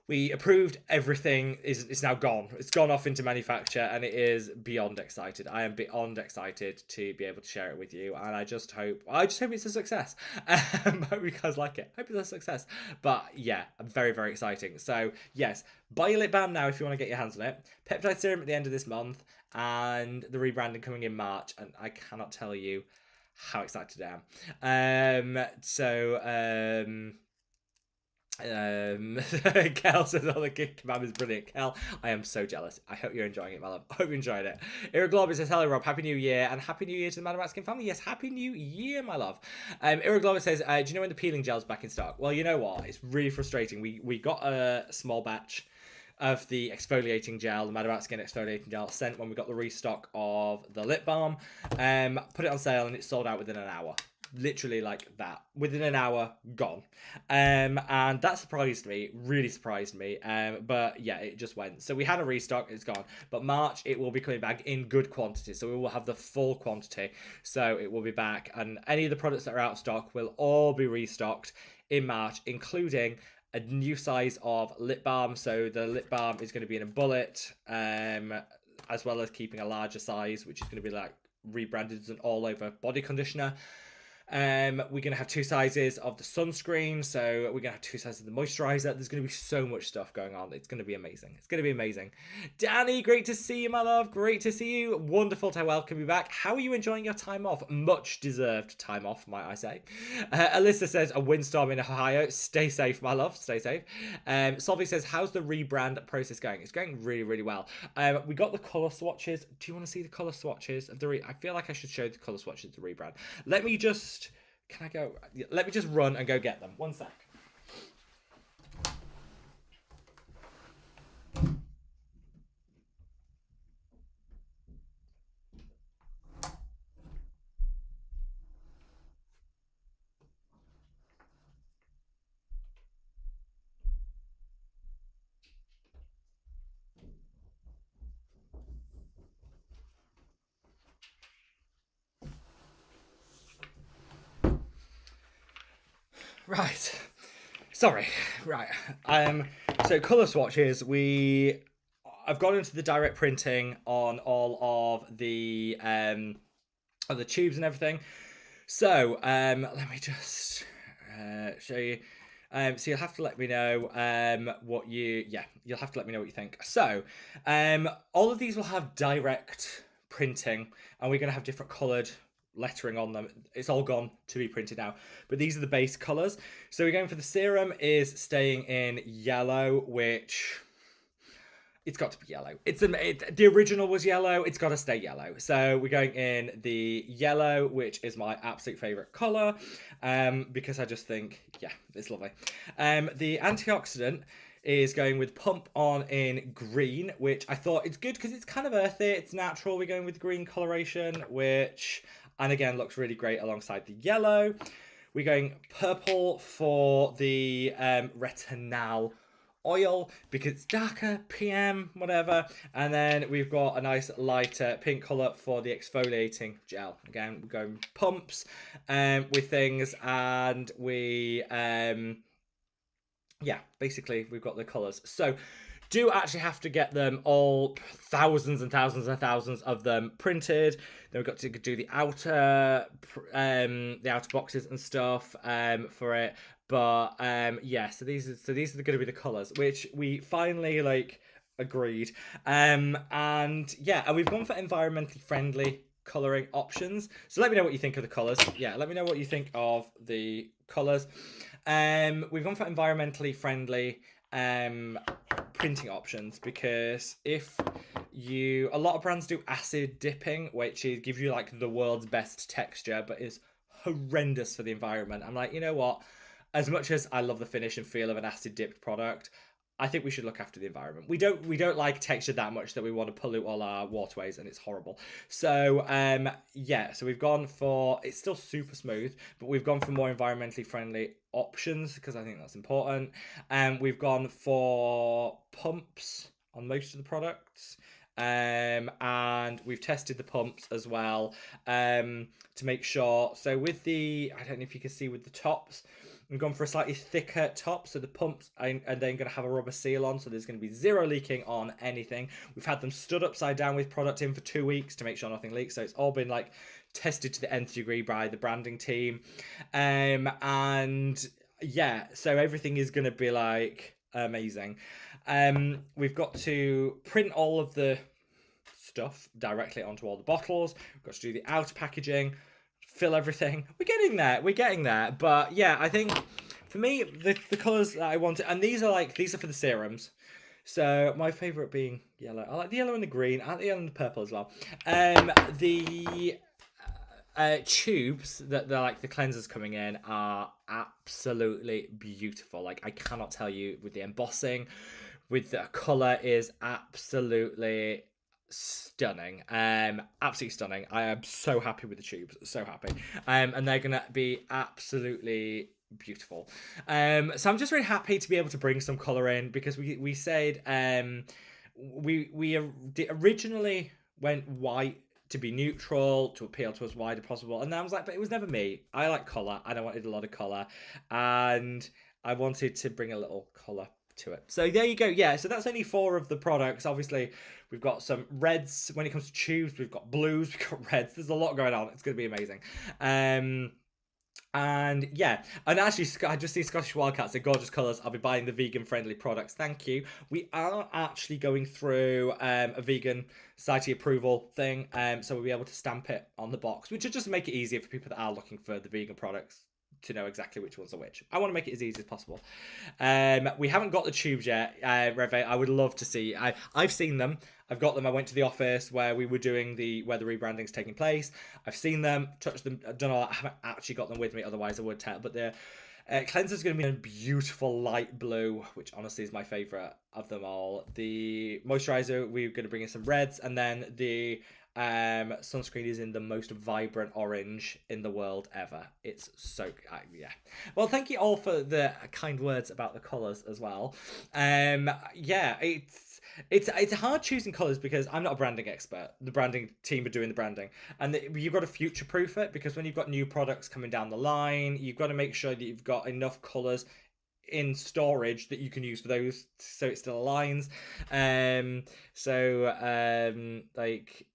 we approved everything. It's now gone. It's gone off into manufacture, and it is beyond excited. I am beyond excited to be able to share it with you, and I just hope it's a success. Hope you guys like it. Hope it's a success. But yeah, very, very exciting. So yes, buy your lip balm now if you want to get your hands on it. Peptide serum at the end of this month, and the rebranding coming in March, and I cannot tell you how excited I am. Kel says, "Oh, the kebab is brilliant." Kel, I am so jealous. I hope you're enjoying it, my love. I hope you enjoyed it. Irreglobbit says, "Hello, Rob. Happy New Year, and Happy New Year to the Mad About Skin family." Yes, Happy New Year, my love. Irreglobbit says, "Do you know when the peeling gel's back in stock?" Well, you know what? It's really frustrating. We got a small batch of the exfoliating gel, the Mad About Skin exfoliating gel, sent when we got the restock of the lip balm. Put it on sale and it sold out within an hour. Literally like that, within an hour, gone. And that surprised me, really surprised me. But yeah, it just went. So we had a restock, it's gone. But March, it will be coming back in good quantity, so we will have the full quantity. So it will be back, and any of the products that are out of stock will all be restocked in March, including a new size of lip balm. So the lip balm is going to be in a bullet, as well as keeping a larger size, which is going to be like rebranded as an all-over body conditioner. We're going to have 2 sizes of the sunscreen, so we're going to have 2 sizes of the moisturizer. There's going to be so much stuff going on. It's going to be amazing. It's going to be amazing. Danny, great to see you, my love. Great to see you. Wonderful to welcome you back. How are you enjoying your time off? Much deserved time off, might I say. Alyssa says, a windstorm in Ohio. Stay safe, my love. Stay safe. Solvi says, how's the rebrand process going? It's going really, really well. We got the colour swatches. Do you want to see the colour swatches of the I feel like I should show the colour swatches of the rebrand. Let me just... Can I go? Let me just run and go get them. One sec. Right. Sorry. Right. So colour swatches. I've gone into the direct printing on all of the tubes and everything. So let me just show you. So you'll have to let me know you'll have to let me know what you think. So all of these will have direct printing, and we're going to have different coloured lettering on them. It's all gone to be printed now, but these are the base colors. So we're going for the serum is staying in yellow, which it's got to be yellow. The original was yellow. It's got to stay yellow. So we're going in the yellow, which is my absolute favorite color, because I just think, yeah, it's lovely. The antioxidant is going with Pump On in green, which I thought it's good because it's kind of earthy, it's natural. We're going with green coloration, which, and again, looks really great alongside the yellow. We're going purple for the retinol oil because it's darker, PM, whatever. And then we've got a nice lighter pink colour for the exfoliating gel. Again, we're going pumps with things, and we yeah, basically we've got the colours. So do actually have to get them all, thousands and thousands and thousands of them printed. Then we've got to do the outer boxes and stuff for it. But yeah, so these are going to be the colours, which we finally agreed. And yeah, and we've gone for environmentally friendly colouring options. So let me know what you think of the colours. Yeah, let me know what you think of the colours. We've gone for environmentally friendly printing options because a lot of brands do acid dipping, which gives you the world's best texture, but is horrendous for the environment. I'm like, you know what? As much as I love the finish and feel of an acid dipped product, I think we should look after the environment. We don't like texture that much that we want to pollute all our waterways, and it's horrible. So yeah, so we've gone for, it's still super smooth, but we've gone for more environmentally friendly options because I think that's important. We've gone for pumps on most of the products. And we've tested the pumps as well to make sure. So with the, I don't know if you can see with the tops, we've gone for a slightly thicker top, so the pumps are then going to have a rubber seal on, so there's going to be zero leaking on anything. We've had them stood upside down with product in for 2 weeks to make sure nothing leaks, so it's all been tested to the nth degree by the branding team. And yeah, so everything is going to be amazing. We've got to print all of the stuff directly onto all the bottles. We've got to do the outer packaging, fill everything. We're getting there. But yeah, I think For me, the colours that I wanted, and these are for the serums. So my favourite being yellow. I like the yellow and the green. I like the yellow and the purple as well. The tubes that they're like the cleansers coming in are absolutely beautiful. Like I cannot tell you, with the embossing, with the colour is absolutely stunning. Absolutely stunning. I am so happy with the tubes, so happy. And they're gonna be absolutely beautiful. So I'm just really happy to be able to bring some color in, because we said we originally went white to be neutral, to appeal to as wide as possible, and I was like, but it was never me. I like color and I wanted a lot of color, and I wanted to bring a little color to it. So there you go. Yeah, so that's only 4 of the products. Obviously we've got some reds when it comes to tubes, we've got blues, we've got reds. There's a lot going on. It's going to be amazing. And yeah, and actually I just see Scottish Wildcats, they're gorgeous colours. I'll be buying the vegan friendly products, thank you. We are actually going through a vegan society approval thing, so we'll be able to stamp it on the box, which will just make it easier for people that are looking for the vegan products to know exactly which ones are which. I want to make it as easy as possible. We haven't got the tubes yet, Reve. I would love to see. I've seen them. I've got them. I went to the office where we were doing where the rebranding's taking place. I've seen them, touched them. I don't know. I haven't actually got them with me. Otherwise, I would tell. But the cleanser's going to be in a beautiful light blue, which honestly is my favorite of them all. The moisturizer, we're going to bring in some reds, and then the sunscreen is in the most vibrant orange in the world ever. It's so yeah. Well, thank you all for the kind words about the colors as well. Yeah, it's hard choosing colors because I'm not a branding expert. The branding team are doing the branding, and you've got to future proof it, because when you've got new products coming down the line, you've got to make sure that you've got enough colors in storage that you can use for those, so it still aligns. Like,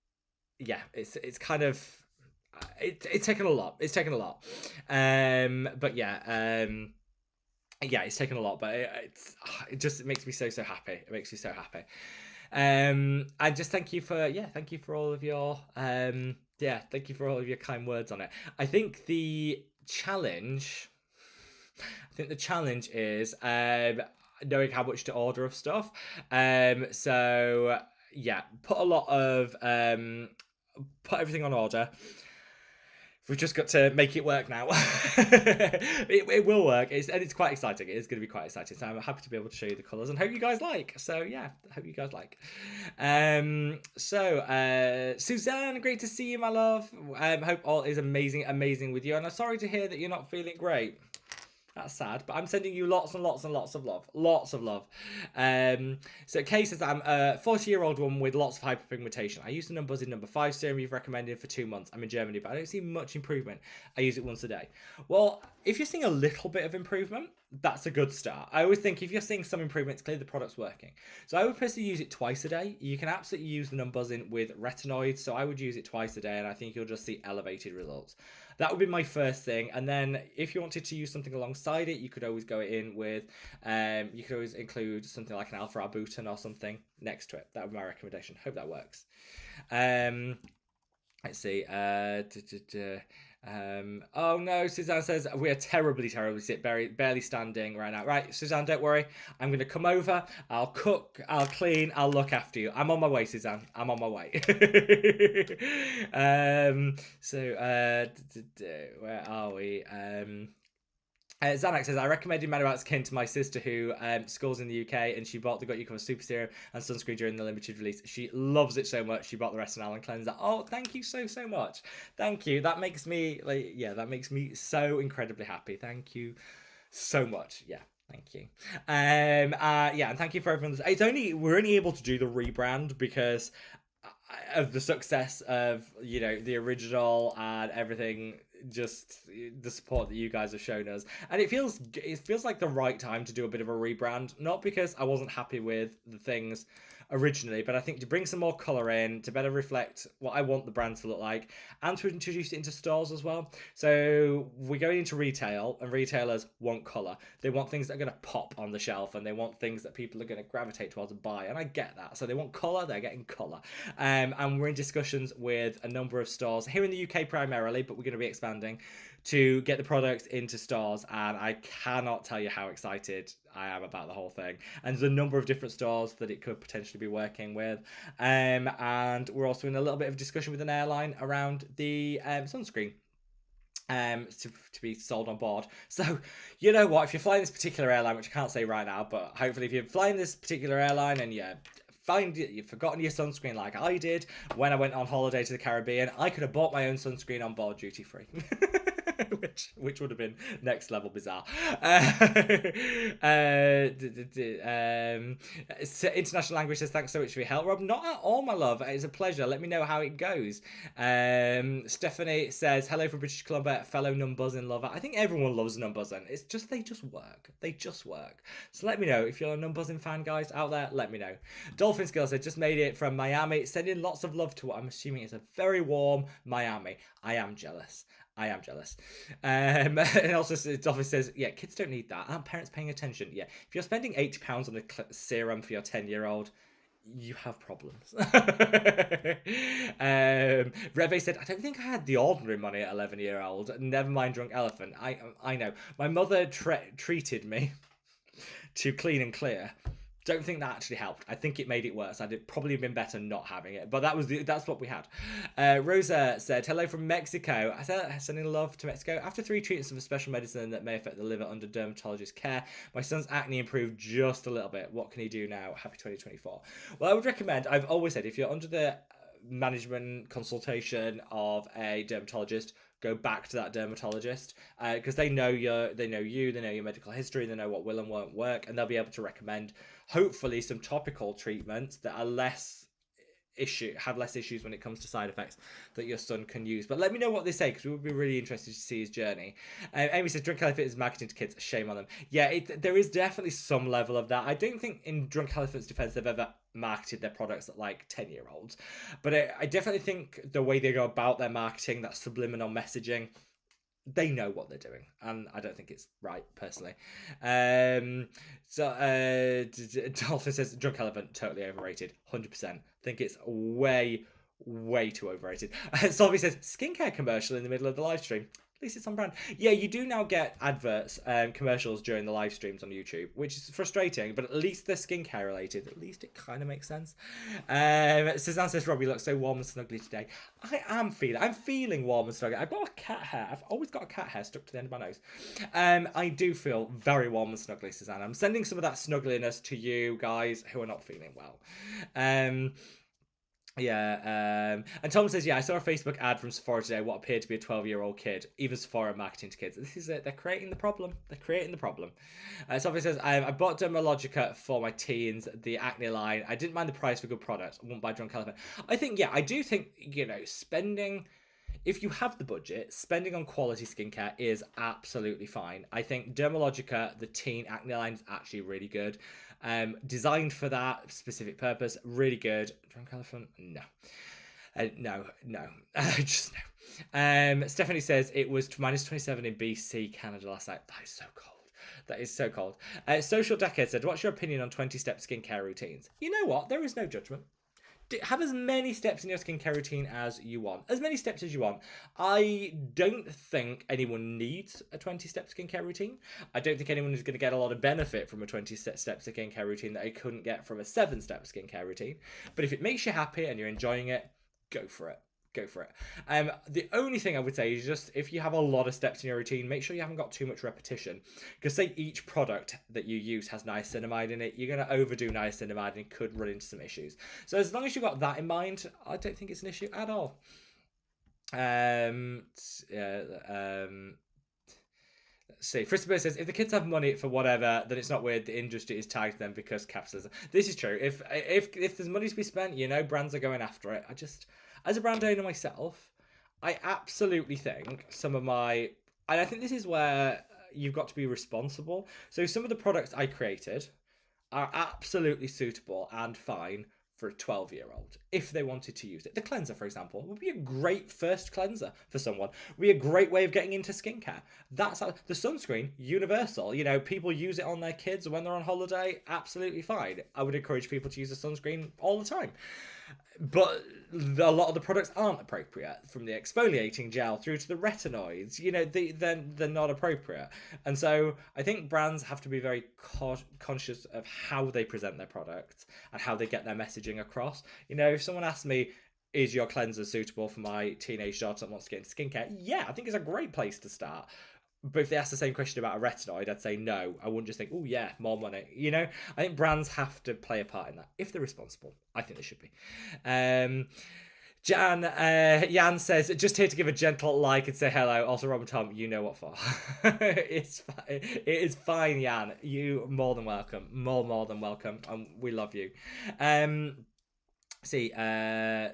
yeah, it's kind of it's taken a lot. It's taken a lot. But yeah, yeah, it's taken a lot, but it just makes me so happy. It makes me so happy. And just thank you for all of your thank you for all of your kind words on it. I think the challenge is knowing how much to order of stuff. So yeah, put everything on order. We've just got to make it work now. it will work, it's quite exciting. It is going to be quite exciting. So I'm happy to be able to show you the colours, and hope you guys like. So yeah, hope you guys like. Suzanne, great to see you, my love. Hope all is amazing with you. And I'm sorry to hear that you're not feeling great. That's sad, but I'm sending you lots and lots and lots of love. Lots of love. So Kay says, I'm a 40-year-old woman with lots of hyperpigmentation. I use the Numbuzz number 5 serum you've recommended for 2 months. I'm in Germany, but I don't see much improvement. I use it once a day. Well, if you're seeing a little bit of improvement, that's a good start. I always think if you're seeing some improvement, it's clear the product's working. So I would personally use it twice a day. You can absolutely use the Numbuzz with retinoids, so I would use it twice a day, and I think you'll just see elevated results. That would be my first thing. And then if you wanted to use something alongside it, you could always go in with, you could always include something like an alpha arbutin or something next to it. That would be my recommendation. Hope that works. Let's see. Oh no, Suzanne says we are terribly sick, barely standing right now. Right, Suzanne, don't worry. I'm going to come over. I'll cook, I'll clean, I'll look after you. I'm on my way, Suzanne. I'm on my way. Where are we? Xanax says, I recommended Man About Skin to my sister who schools in the UK, and she bought the Got You Covered Super Serum and Sunscreen during the limited release. She loves it so much, she bought the Retinol and Cleanser. Oh, thank you so much. Thank you. That makes me, that makes me so incredibly happy. Thank you so much. Yeah. Thank you. And thank you for everyone. We're only able to do the rebrand because of the success of, the original and everything, just the support that you guys have shown us, and it feels like the right time to do a bit of a rebrand, not because I wasn't happy with the things originally, but I think to bring some more colour in, to better reflect what I want the brand to look like, and to introduce it into stores as well. So we're going into retail, and retailers want colour. They want things that are going to pop on the shelf, and they want things that people are going to gravitate towards and buy, and I get that. So they want colour, they're getting colour. And we're in discussions with a number of stores, here in the UK primarily, but we're going to be expanding, to get the product into stores, and I cannot tell you how excited I am about the whole thing. And there's a number of different stores that it could potentially be working with, and we're also in a little bit of discussion with an airline around the sunscreen to be sold on board. So you know what, if you're flying this particular airline, which I can't say right now, but hopefully if you're flying this particular airline and you've forgotten your sunscreen like I did when I went on holiday to the Caribbean, I could have bought my own sunscreen on board duty free. which would have been next level bizarre. International Language says, thanks so much for your help, Rob. Not at all, my love. It's a pleasure. Let me know how it goes. Stephanie says, hello from British Columbia, fellow numbuzzing lover. I think everyone loves numbuzzing. It's just, they just work. They just work. So let me know if you're a numbuzzing fan, guys, out there. Let me know. Dolphin Skill said, just made it from Miami. Sending lots of love to what I'm assuming is a very warm Miami. I am jealous. I am jealous. And also, Dolphin says, yeah, kids don't need that. Aren't parents paying attention? Yeah. If you're spending £80 on a serum for your 10-year-old, you have problems. Reve said, I don't think I had the ordinary money at 11-year-old. Never mind drunk elephant. I know. My mother treated me to clean and clear. Don't think that actually helped. I think it made it worse. I'd probably been better not having it, but that's what we had. Rosa said, hello from Mexico. I said, sending love to Mexico. After 3 treatments of a special medicine that may affect the liver under dermatologist care, my son's acne improved just a little bit. What can he do now? Happy 2024. Well, I would recommend, I've always said, if you're under the management consultation of a dermatologist, go back to that dermatologist, because they know you, they know your medical history, they know what will and won't work, and they'll be able to recommend hopefully some topical treatments that are have less issues when it comes to side effects that your son can use. But let me know what they say, because we would be really interested to see his journey. Amy says, Drunk Elephant is marketing to kids. Shame on them. Yeah, there is definitely some level of that. I don't think in Drunk Elephant's defense they've ever marketed their products at like 10-year-olds, but I definitely think the way they go about their marketing, that subliminal messaging, they know what they're doing, and I don't think it's right, personally. Dolphin says, Drunk Elephant, totally overrated. 100%. Think it's way too overrated. Solvy says, skincare commercial in the middle of the live stream. At least it's on brand. Yeah, you do now get adverts, commercials during the live streams on YouTube, which is frustrating, but at least they're skincare related. At least it kind of makes sense. Suzanne says, Robbie looks so warm and snuggly today. I'm feeling warm and snuggly. I've got a cat hair. I've always got a cat hair stuck to the end of my nose. I do feel very warm and snuggly, Suzanne. I'm sending some of that snuggliness to you guys who are not feeling well. Yeah, and Tom says, yeah, I saw a Facebook ad from Sephora today, what appeared to be a 12-year-old kid. Even Sephora marketing to kids. This is it. They're creating the problem. Sophie says, I bought Dermalogica for my teens, the acne line. I didn't mind the price for good products. I wouldn't buy Drunk Elephant. I do think, spending... If you have the budget, spending on quality skincare is absolutely fine. I think Dermalogica, the teen acne line, is actually really good. Designed for that specific purpose, really good. Drunk Elephant, no. No. Just no. Stephanie says it was -27 in BC, Canada last night. That is so cold. Social Decade said, what's your opinion on 20-step skincare routines? You know what? There is no judgment. Have as many steps in your skincare routine as you want. As many steps as you want. I don't think anyone needs a 20-step skincare routine. I don't think anyone is going to get a lot of benefit from a 20-step skincare routine that I couldn't get from a 7-step skincare routine. But if it makes you happy and you're enjoying it, go for it. The only thing I would say is just, if you have a lot of steps in your routine, make sure you haven't got too much repetition. Because say each product that you use has niacinamide in it, you're going to overdo niacinamide and it could run into some issues. So as long as you've got that in mind, I don't think it's an issue at all. Let's see. Christopher says, if the kids have money for whatever, then it's not weird the industry is tagged them because capitalism. This is true. If there's money to be spent, brands are going after it. As a brand owner myself, I absolutely think and I think this is where you've got to be responsible. So some of the products I created are absolutely suitable and fine for a 12-year-old if they wanted to use it. The cleanser, for example, would be a great first cleanser for someone. Would be a great way of getting into skincare. That's how, the sunscreen, universal. You know, people use it on their kids when they're on holiday, absolutely fine. I would encourage people to use the sunscreen all the time. But a lot of the products aren't appropriate, from the exfoliating gel through to the retinoids. You know, they're not appropriate. And so I think brands have to be very conscious of how they present their products and how they get their messaging across. You know, if someone asks me, is your cleanser suitable for my teenage daughter that wants to get into skincare? Yeah, I think it's a great place to start. But if they ask the same question about a retinoid, I'd say no. I wouldn't just think, oh yeah, more money. You know, I think brands have to play a part in that if they're responsible. I think they should be. Jan says, just here to give a gentle like and say hello. Also, Rob and Tom, you know what for. It is fine, Jan. You more than welcome. More than welcome. We love you. See, Jan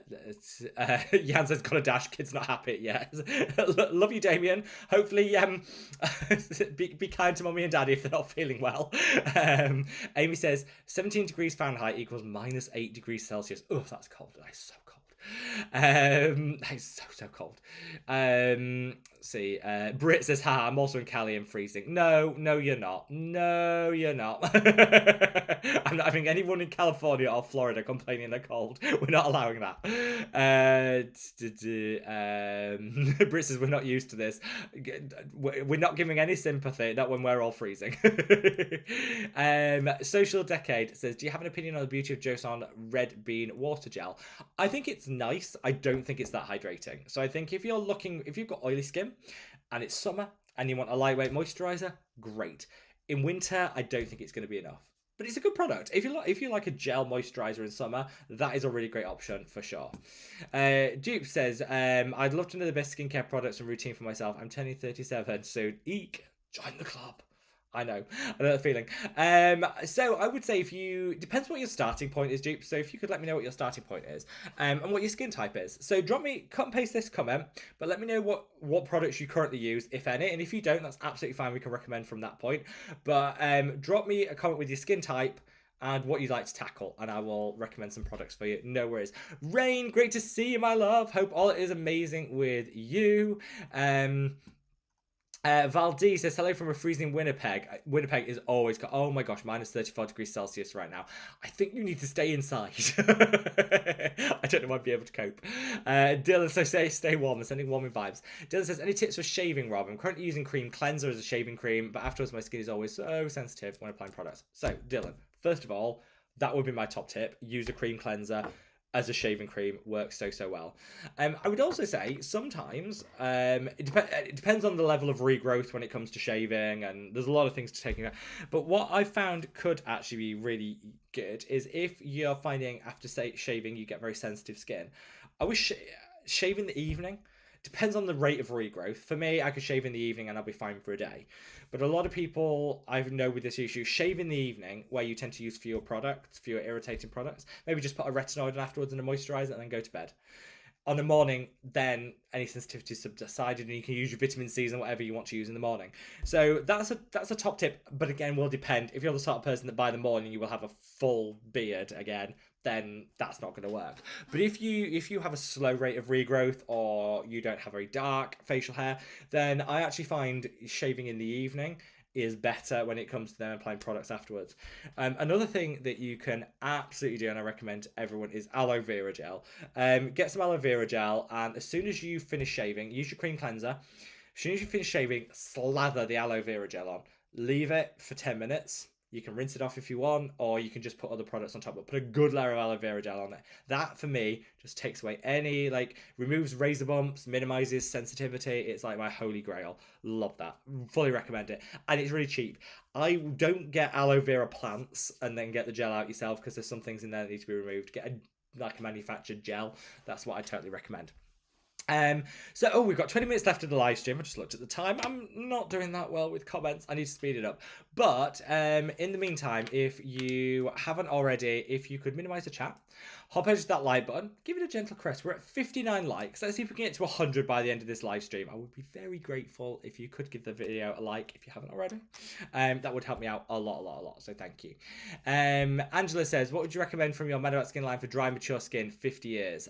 says, got a dash, kid's not happy yet. Love you, Damien. Hopefully, be kind to mommy and daddy if they're not feeling well. Amy says, 17 degrees Fahrenheit equals minus 8 degrees Celsius. Oh, that's cold. That is so cold. That is so cold. See, Brit says, ha, I'm also in Cali and freezing. No, you're not. No, you're not. I'm not having anyone in California or Florida complaining they're cold. We're not allowing that. Brit says, we're not used to this. We're not giving any sympathy, not when we're all freezing. Social Decade says, do you have an opinion on the beauty of Joseon Red Bean Water Gel? I think it's nice. I don't think it's that hydrating. So I think if you've got oily skin and it's summer and you want a lightweight moisturizer, great. In winter, I don't think it's going to be enough. But it's a good product. If you like a gel moisturizer in summer, that is a really great option for sure. Dupe says, I'd love to know the best skincare products and routine for myself. I'm turning 37 soon. Eek, join the club. I know that feeling. So I would say depends what your starting point is, Dupe. So if you could let me know what your starting point is, and what your skin type is. So cut and paste this comment, but let me know what products you currently use, if any. And if you don't, that's absolutely fine. We can recommend from that point. But drop me a comment with your skin type and what you'd like to tackle, and I will recommend some products for you. No worries. Rain, great to see you, my love. Hope all is amazing with you. Valdez says, hello from a freezing Winnipeg. Winnipeg is always, oh my gosh, minus 34 degrees Celsius right now. I think you need to stay inside. I don't know if I'd be able to cope. Dylan says, stay warm. I'm sending warming vibes. Dylan says, any tips for shaving, Rob? I'm currently using cream cleanser as a shaving cream, but afterwards my skin is always so sensitive when applying products. So, Dylan, first of all, that would be my top tip. Use a cream cleanser as a shaving cream. Works so well. I would also say sometimes it depends on the level of regrowth when it comes to shaving, and there's a lot of things to take into account. But what I found could actually be really good is if you're finding after shaving you get very sensitive skin. I wish shaving the evening. Depends on the rate of regrowth. For me, I could shave in the evening and I'll be fine for a day. But a lot of people I know with this issue, shave in the evening where you tend to use fewer irritating products. Maybe just put a retinoid on afterwards and a moisturizer and then go to bed. On the morning, then any sensitivity is subsided and you can use your vitamin C's and whatever you want to use in the morning. So that's a top tip, but again, will depend. If you're the sort of person that by the morning you will have a full beard again, then that's not going to work. But if you have a slow rate of regrowth or you don't have very dark facial hair, then I actually find shaving in the evening is better when it comes to them applying products afterwards. Another thing that you can absolutely do, and I recommend to everyone, is aloe vera gel. Get some aloe vera gel, and as soon as you finish shaving, use your cream cleanser. As soon as you finish shaving, slather the aloe vera gel on. Leave it for 10 minutes. You can rinse it off if you want, or you can just put other products on top, but put a good layer of aloe vera gel on it. That, for me, just takes away removes razor bumps, minimizes sensitivity. It's like my holy grail. Love that. Fully recommend it. And it's really cheap. I don't get aloe vera plants and then get the gel out yourself because there's some things in there that need to be removed. Get a manufactured gel. That's what I totally recommend. So we've got 20 minutes left of the live stream. I just looked at the time. I'm not doing that well with comments. I need to speed it up. But in the meantime, if you haven't already, if you could minimize the chat, hop over to that like button, give it a gentle caress. We're at 59 likes. Let's see if we can get to 100 by the end of this live stream. I would be very grateful if you could give the video a like if you haven't already. That would help me out a lot. So thank you. Angela says, what would you recommend from your Man About Skin line for dry, mature skin 50 years?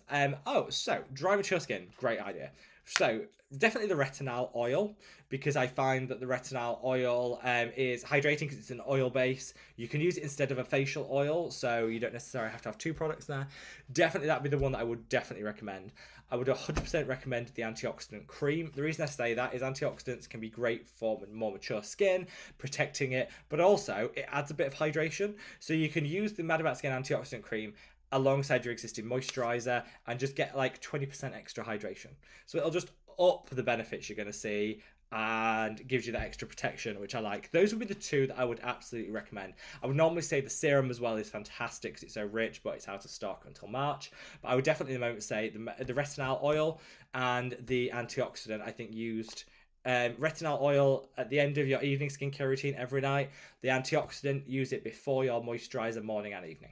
So dry, mature skin, great idea. So definitely the retinol oil, because I find that the retinol oil is hydrating because it's an oil base. You can use it instead of a facial oil, so you don't necessarily have to have two products there. Definitely that'd be the one that I would definitely recommend. I would 100% recommend the antioxidant cream. The reason I say that is antioxidants can be great for more mature skin, protecting it, but also it adds a bit of hydration. So you can use the Mad About Skin antioxidant cream alongside your existing moisturizer and just get like 20% extra hydration. So it'll just up the benefits you're going to see and gives you that extra protection, which I like. Those would be the two that I would absolutely recommend. I would normally say the serum as well is fantastic because it's so rich, but it's out of stock until March. But I would definitely at the moment say the retinol oil and the antioxidant. I think used retinol oil at the end of your evening skincare routine every night. The antioxidant, use it before your moisturizer morning and evening.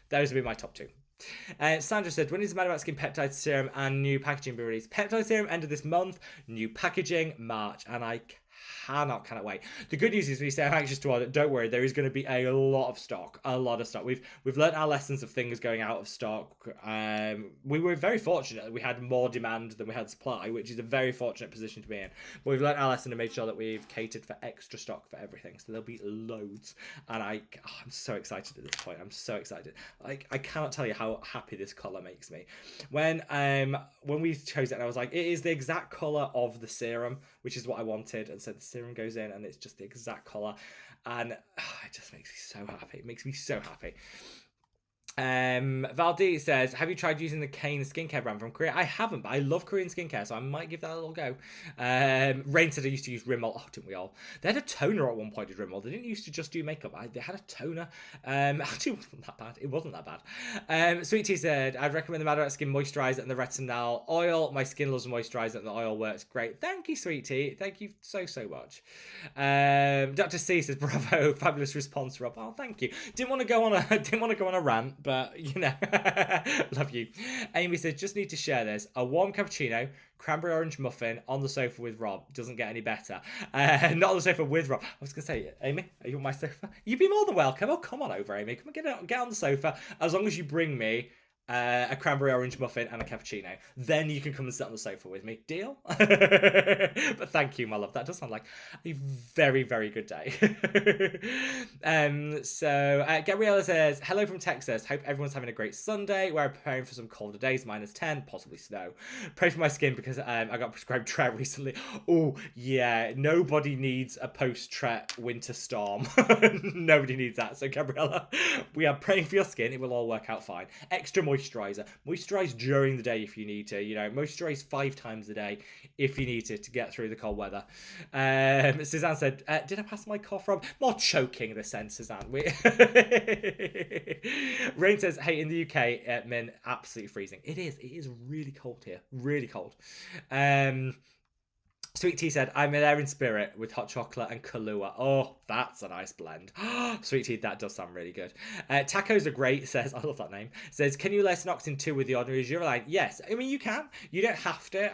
Those would be my top two. Sandra said, when is the Man About Skin peptide serum and new packaging be released? Peptide serum end of this month, new packaging March, and I cannot wait. The good news is when you say I'm anxious to order, don't worry, there is going to be a lot of stock. We've learned our lessons of things going out of stock. We were very fortunate that we had more demand than we had supply, which is a very fortunate position to be in. But we've learned our lesson and made sure that we've catered for extra stock for everything, so there'll be loads. And I'm so excited at this point. I'm so excited. Like, I cannot tell you how happy this color makes me. When we chose it, I was like, it is the exact color of the serum, which is what I wanted, and so the serum goes in and it's just the exact color, and it just makes me so happy. It makes me so happy. Valdi says, have you tried using the Kane skincare brand from Korea? I haven't, but I love Korean skincare, so I might give that a little go. Rain said I used to use Rimmel. Oh, didn't we all? They had a toner at one point at Rimmel. They didn't used to just do makeup. They had a toner. Actually, it wasn't that bad. Sweet Tea said, I'd recommend the Mad About Skin moisturizer and the retinol oil. My skin loves the moisturizer and the oil works great. Thank you, Sweet Tea. Thank you so much. Dr. C says, bravo, fabulous response, Rob. Oh, thank you. Didn't want to go on a rant, but you know, love you. Amy says, just need to share this. A warm cappuccino, cranberry orange muffin on the sofa with Rob. Doesn't get any better. Not on the sofa with Rob. I was going to say, Amy, are you on my sofa? You'd be more than welcome. Oh, come on over, Amy. Come on, get on the sofa. As long as you bring me a cranberry orange muffin and a cappuccino, then you can come and sit on the sofa with me. Deal? But thank you, my love. That does sound like a very good day. Gabriella says, hello from Texas. Hope everyone's having a great Sunday. We're preparing for some colder days, -10, possibly snow. Pray for my skin because I got prescribed Tret recently. Oh yeah, nobody needs a post-Tret winter storm. Nobody needs that. So Gabriella, we are praying for your skin. It will all work out fine. Extra moisturize during the day if you need to, you know, moisturize 5 times a day if you need to get through the cold weather. Suzanne said, did I pass my cough, Rob? More choking this end, Suzanne. Rain says, hey, in the UK, Min, absolutely freezing. It is really cold here, really cold. Sweet Tea said, I'm there in spirit with hot chocolate and Kahlua. Oh, that's a nice blend. Sweet Tea, that does sound really good. Tacos are great, says, I love that name, says, can you layer Synoxin 2 with the ordinary Azure? Yes, I mean, you can. You don't have to.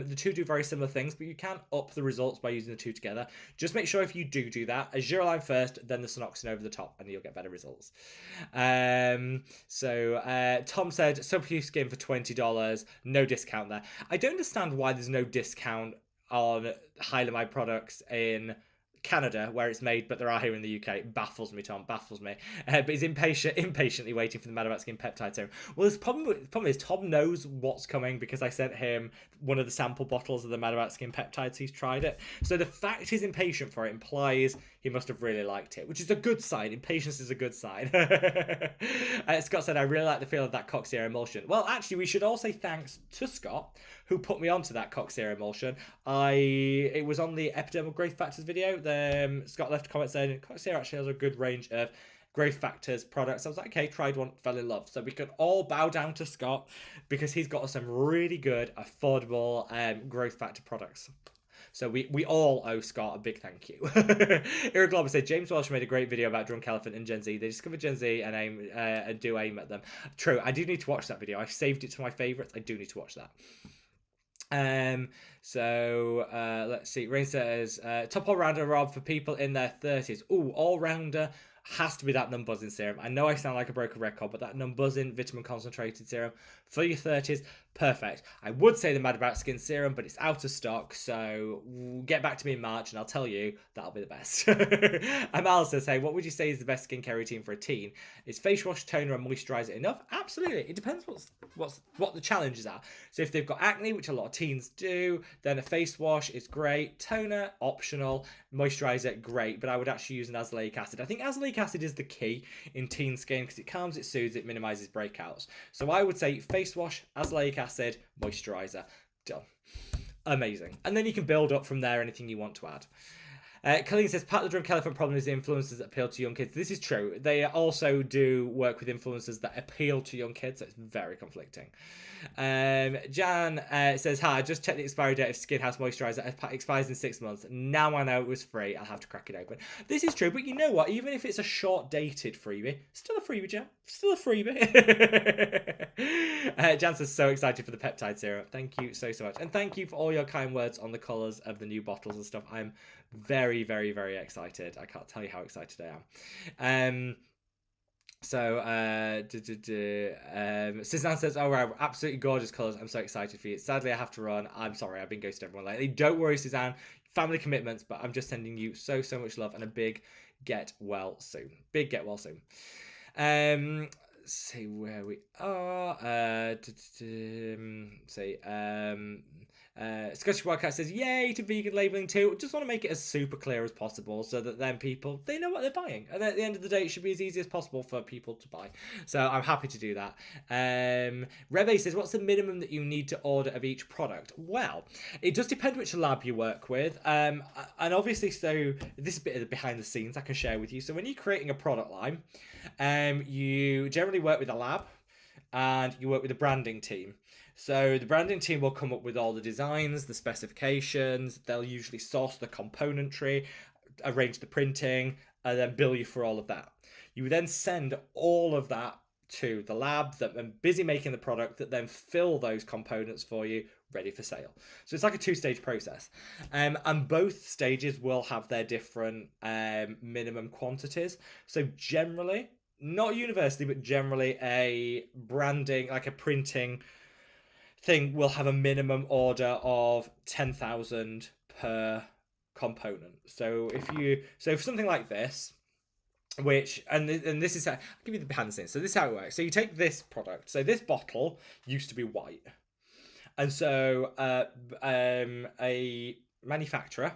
The two do very similar things, but you can up the results by using the two together. Just make sure if you do that, Azure first, then the Synoxin over the top, and you'll get better results. Tom said, Subhue Skin for $20. No discount there. I don't understand why there's no discount on Hylamide products in Canada where it's made, but there are here in the UK. It baffles me, Tom, baffles me. But he's impatiently waiting for the Mad About Skin peptide serum. Well, the problem is Tom knows what's coming because I sent him one of the sample bottles of the Mad About Skin peptides. He's tried it. So the fact he's impatient for it implies he must have really liked it, which is a good sign. Impatience is a good sign. Scott said, I really like the feel of that Coxier emulsion. Well, actually, we should all say thanks to Scott, who put me onto that Coxier emulsion. It was on the epidermal growth factors video. Scott left a comment saying Coxier actually has a good range of growth factors products. I was like, okay, tried one, fell in love. So we can all bow down to Scott because he's got some really good, affordable growth factor products. So we all owe Scott a big thank you. Eric Glover said James Welsh made a great video about Drunk Elephant and Gen Z. They discovered Gen Z and do aim at them. True, I do need to watch that video. I saved it to my favourites. I do need to watch that. Let's see. Rain says top all rounder Rob for people in their 30s. Ooh, all rounder has to be that Numbuzzing serum. I know I sound like a broken record, but that Numbuzzing vitamin concentrated serum for your 30s, perfect. I would say the Mad About Skin serum, but it's out of stock, so get back to me in March and I'll tell you that'll be the best. Amal says, hey, what would you say is the best skincare routine for a teen? Is face wash, toner, and moisturizer enough? Absolutely. It depends what the challenges are. So if they've got acne, which a lot of teens do, then a face wash is great. Toner, optional. Moisturizer, great. But I would actually use an azelaic acid. I think azelaic acid is the key in teen skin because it calms, it soothes, it minimizes breakouts. So I would say face wash, azelaic acid, moisturizer. Done. Amazing. And then you can build up from there anything you want to add. Colleen says, part of the Drunk Elephant problem is the influencers that appeal to young kids. This is true. They also do work with influencers that appeal to young kids, so it's very conflicting. Jan says, hi, I just checked the expiry date of Skin House Moisturiser. It expires in 6 months. Now I know it was free. I'll have to crack it open. This is true, but you know what? Even if it's a short-dated freebie, still a freebie, Jan. Still a freebie. Jan says, so excited for the peptide serum. Thank you so much. And thank you for all your kind words on the colours of the new bottles and stuff. I'm very, very, very excited. I can't tell you how excited I am. Suzanne says, oh, wow, absolutely gorgeous colours. I'm so excited for you. Sadly, I have to run. I'm sorry, I've been ghosting everyone lately. Don't worry, Suzanne. Family commitments, but I'm just sending you so much love and a big get well soon. Big get well soon. See where we are. Scottish Wildcat says, yay to vegan labelling too. Just want to make it as super clear as possible so that then people, they know what they're buying. And at the end of the day, it should be as easy as possible for people to buy. So I'm happy to do that. Rebe says, what's the minimum that you need to order of each product? Well, it does depend which lab you work with. And obviously, so this is a bit of the behind the scenes I can share with you. So when you're creating a product line, you generally work with a lab and you work with a branding team. So the branding team will come up with all the designs, the specifications. They'll usually source the componentry, arrange the printing, and then bill you for all of that. You then send all of that to the lab that are busy making the product that then fill those components for you, ready for sale. So it's like a two-stage process. And both stages will have their different minimum quantities. So generally, not universally, but generally a branding, like a printing thing will have a minimum order of 10,000 per component. So for something like this, which, and this is how, I'll give you the behind the scenes. So this is how it works. So you take this product. So this bottle used to be white. And so a manufacturer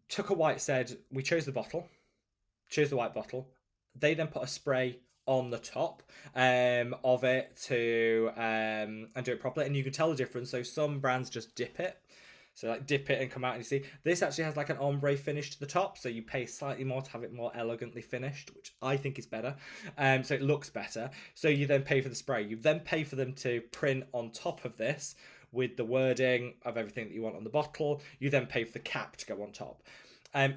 took a white, said, we chose the white bottle. They then put a spray on the top of it to and do it properly, and you can tell the difference. So some brands just dip it, so like dip it and come out, and you see this actually has like an ombre finish to the top, so you pay slightly more to have it more elegantly finished, which I think is better. So it looks better. So you then pay for the spray. You then pay for them to print on top of this with the wording of everything that you want on the bottle. You then pay for the cap to go on top.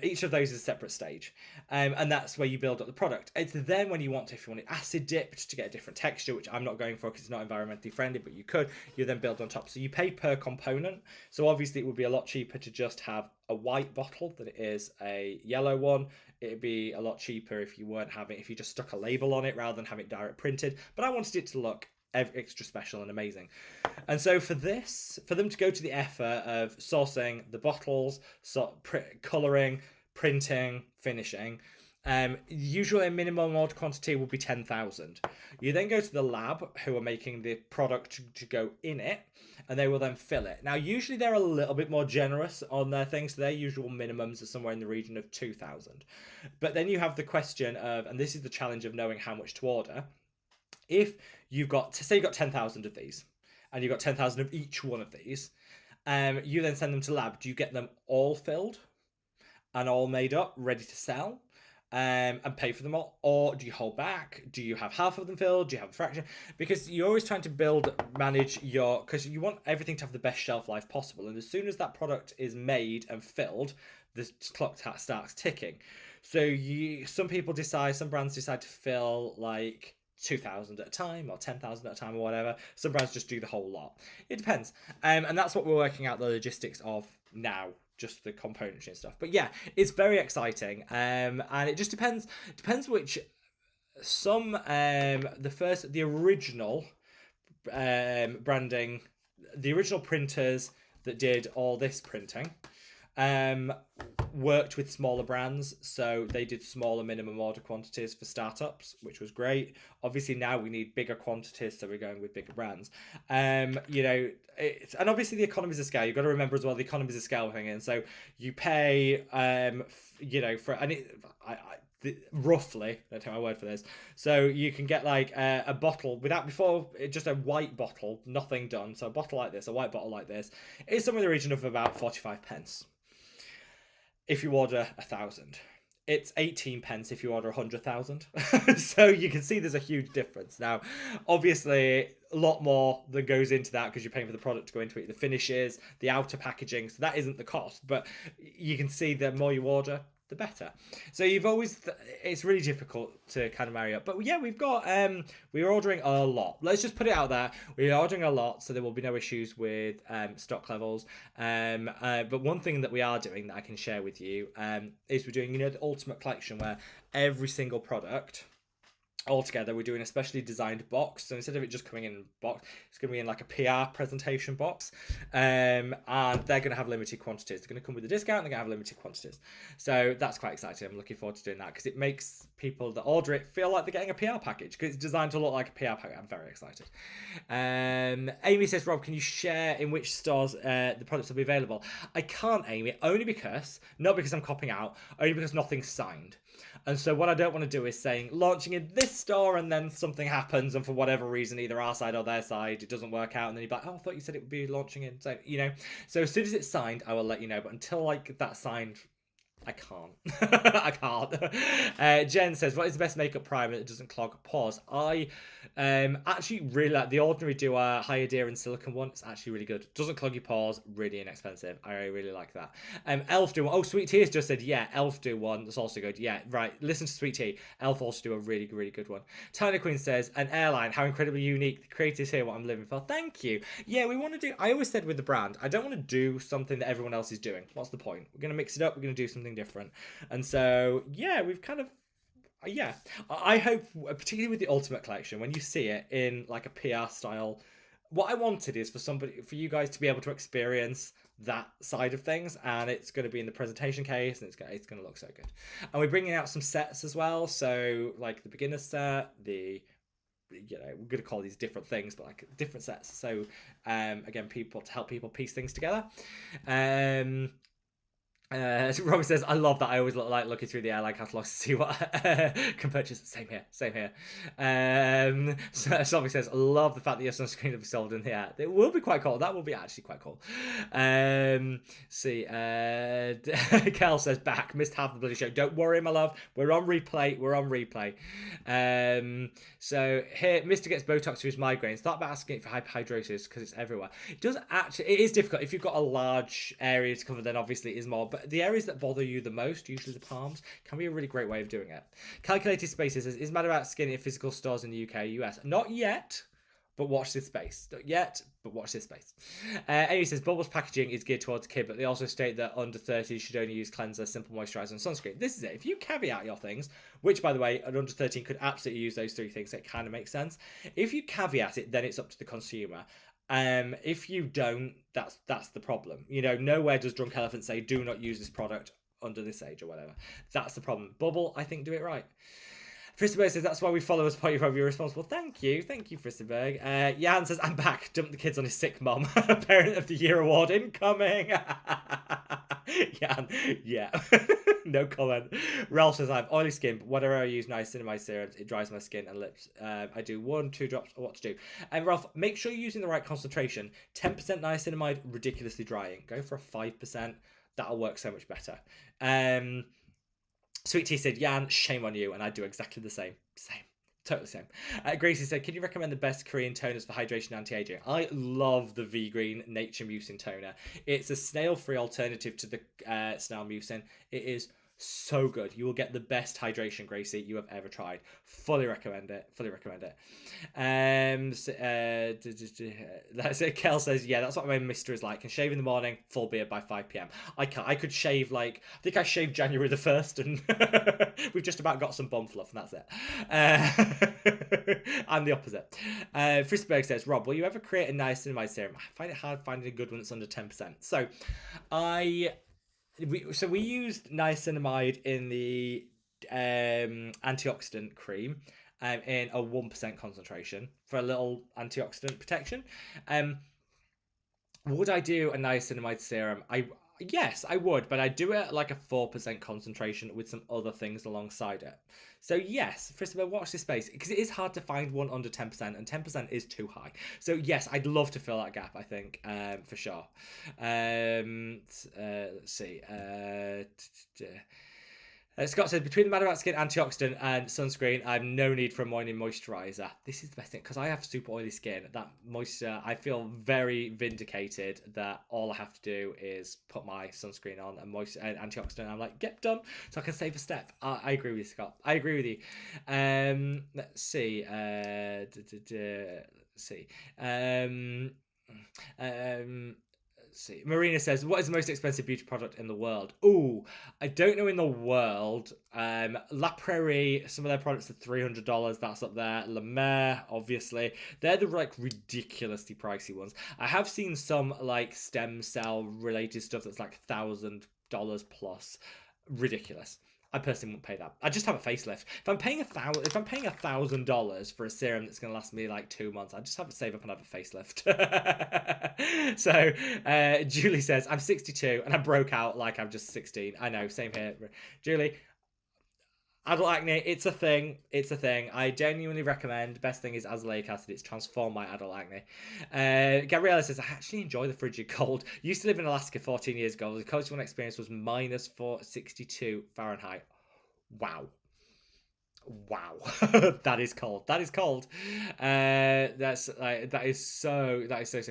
Each of those is a separate stage, and that's where you build up the product. It's then when you want, if you want it acid dipped to get a different texture, which I'm not going for because it's not environmentally friendly, but you could, you then build on top. So you pay per component. So obviously it would be a lot cheaper to just have a white bottle than it is a yellow one. It'd be a lot cheaper if you just stuck a label on it rather than having it direct printed. But I wanted it to look extra special and amazing. And so for them to go to the effort of sourcing the bottles, colouring, printing, finishing, usually a minimum order quantity will be 10,000. You then go to the lab who are making the product to go in it, and they will then fill it. Now usually they're a little bit more generous on their things, so their usual minimums are somewhere in the region of 2,000. But then you have the question of, and this is the challenge of knowing how much to order. If you've got, say you've got 10,000 of these, and you've got 10,000 of each one of these, you then send them to lab. Do you get them all filled and all made up, ready to sell? and pay for them all, or do you hold back? Do you have half of them filled? Do you have a fraction? Because you're always trying to manage your, because you want everything to have the best shelf life possible, and as soon as that product is made and filled, the clock starts ticking. So some brands decide to fill like 2,000 at a time or 10,000 at a time or whatever. Some brands just do the whole lot. It depends, and that's what we're working out the logistics of now, just the componentry and stuff. But yeah, it's very exciting, and it just depends which the original branding, the original printers that did all this printing worked with smaller brands, so they did smaller minimum order quantities for startups, which was great. Obviously now we need bigger quantities, so we're going with bigger brands. And obviously the economies of scale, you've got to remember as well, the economies of scale thing, and so you pay roughly, don't take my word for this, so you can get like a bottle just a white bottle, nothing done, so a bottle like this, a white bottle like this, is somewhere in the region of about 45p. If you order 1,000, it's 18p if you order 100,000. So you can see there's a huge difference. Now, obviously, a lot more than goes into that because you're paying for the product to go into it, the finishes, the outer packaging. So that isn't the cost, but you can see the more you order, the better. So it's really difficult to kind of marry up. But yeah, we're ordering a lot. Let's just put it out there. We're ordering a lot, so there will be no issues with stock levels. But one thing that we are doing that I can share with you is we're doing, the Ultimate Collection, where every single product altogether we're doing a specially designed box. So instead of it just coming in a box, it's going to be in like a PR presentation box, and they're going to have limited quantities. They're going to come with a discount, and they're going to have limited quantities. So that's quite exciting. I'm looking forward to doing that because it makes people that order it feel like they're getting a PR package, because it's designed to look like a PR package. I'm very excited. Amy says, Rob, can you share in which stores the products will be available? I can't, Amy, not because I'm copping out, only because nothing's signed. And so what I don't want to do is saying launching in this store and then something happens, and for whatever reason, either our side or their side, it doesn't work out, and then you're like, oh, I thought you said it would be launching in. So, so as soon as it's signed, I will let you know. But until like that's signed, I can't. I can't. Jen says, what is the best makeup primer that doesn't clog pores? I actually really like the Ordinary Duo High Adherence Silicone one. It's actually really good. Doesn't clog your pores. Really inexpensive. I really like that. Elf do one. Oh, Sweet Tea has just said, yeah, Elf do one. That's also good. Yeah, right. Listen to Sweet Tea. Elf also do a really, really good one. Tyler Queen says, an airline. How incredibly unique. The creators here, what I'm living for. Thank you. Yeah, we want to do, I always said with the brand, I don't want to do something that everyone else is doing. What's the point? We're going to mix it up. We're going to do something different. And so yeah, we've kind of I hope, particularly with the Ultimate Collection, when you see it in like a PR style, what I wanted is for you guys to be able to experience that side of things, and it's going to be in the presentation case, and it's going to look so good. And we're bringing out some sets as well, so like the beginner set, we're going to call these different things, but like different sets, so again, to help people piece things together. Robin says, I love that. I always like looking through the airline catalogs to see what can purchase. Same here. So Sophie says, I love the fact that your sunscreen will be sold in the air. It will be quite cool. That will be actually quite cool. Kel says, back. Missed half the bloody show. Don't worry, my love. We're on replay. So here, Mr. gets Botox for his migraines. Start by asking it for hyperhidrosis because it's everywhere. It is difficult. If you've got a large area to cover, then obviously it is more. But the areas that bother you the most, usually the palms, can be a really great way of doing it. Calculated Spaces says, is Mad About Skin in physical stores in the UK, US? Not yet, but watch this space. Not yet, but watch this space. Amy says, Bubbles packaging is geared towards kid, but they also state that under 30 should only use cleanser, simple moisturizer, and sunscreen. This is it. If you caveat your things, which, by the way, an under 13 could absolutely use those three things, it kind of makes sense. If you caveat it, then it's up to the consumer. If you don't, that's the problem. Nowhere does Drunk Elephant say, do not use this product under this age or whatever. That's the problem. Bubble, I think, do it right. Fristerberg says, that's why we follow as part of your responsible. Thank you, Fristerberg. Jan says, I'm back. Dumped the kids on his sick mum. Parent of the Year award incoming. Jan, yeah. No comment. Ralph says, I have oily skin, but whenever I use niacinamide serums, it dries my skin and lips. I do 1-2 drops of what to do. And Ralph, make sure you're using the right concentration. 10% niacinamide, ridiculously drying. Go for a 5%. That'll work so much better. Sweet Tea said, Jan, shame on you, and I'd do exactly the same. Same. Totally same. Gracie said, can you recommend the best Korean toners for hydration and anti-aging? I love the V-Green Nature Mucin toner. It's a snail-free alternative to the snail mucin. It is so good. You will get the best hydration, Gracie, you have ever tried. Fully recommend it. Fully recommend it. That's it. Kel says, yeah, that's what my mister is like. Can shave in the morning, full beard by 5 p.m. I can't. I could shave like, I think I shaved January the 1st and we've just about got some bum fluff and that's it. I'm the opposite. Frisberg says, Rob, will you ever create a niacinamide serum? I find it hard finding a good one that's under 10%. So we used niacinamide in the antioxidant cream in a 1% concentration for a little antioxidant protection. Would I do a niacinamide serum? Yes, I would, but I do it at like a 4% concentration with some other things alongside it. So yes, first of all, watch this space because it is hard to find one under 10%, and 10% is too high. So yes, I'd love to fill that gap. I think for sure. Let's see. Scott says, between the Mad About Skin antioxidant and sunscreen, I have no need for a morning moisturizer. This is the best thing, because I have super oily skin. That moisture, I feel very vindicated that all I have to do is put my sunscreen on and antioxidant. I'm like, get done, so I can save a step. I agree with you, Scott. I agree with you. Let's see. Let's see. See. Marina says, what is the most expensive beauty product in the world? Ooh, I don't know in the world. La Prairie, some of their products are $300. That's up there. La Mer, obviously. They're the like ridiculously pricey ones. I have seen some like stem cell related stuff that's like $1,000 plus. Ridiculous. I personally wouldn't pay that. I just have a facelift. If I'm paying $1,000 for a serum that's going to last me like 2 months, I just have to save up and have a facelift. So Julie says, I'm 62 and I broke out like I'm just 16. I know, same here. Julie, adult acne, it's a thing. It's a thing. I genuinely recommend. Best thing is azelaic acid. It's transformed my adult acne. Gabriella says, I actually enjoy the frigid cold. Used to live in Alaska 14 years ago. The coldest one experience was minus 462 Fahrenheit. Wow. Wow, that is cold. That is cold. That is so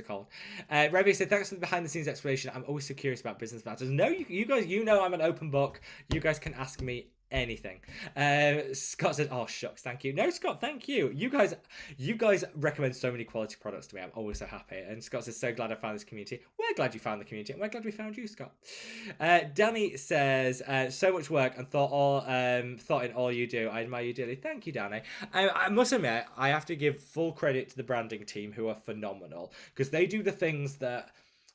cold. Revy said, thanks for the behind the scenes explanation. I'm always so curious about business matters. No, you guys, you know I'm an open book. You guys can ask me anything. Scott said, oh shucks, thank you. No, Scott, thank you. You guys recommend so many quality products to me. I'm always so happy. And Scott says, so glad I found this community. We're glad you found the community, and we're glad we found you, Scott. Danny says, so much work and thought in all you do. I admire you dearly. Thank you, Danny. I must admit, I have to give full credit to the branding team, who are phenomenal, because they do the things that,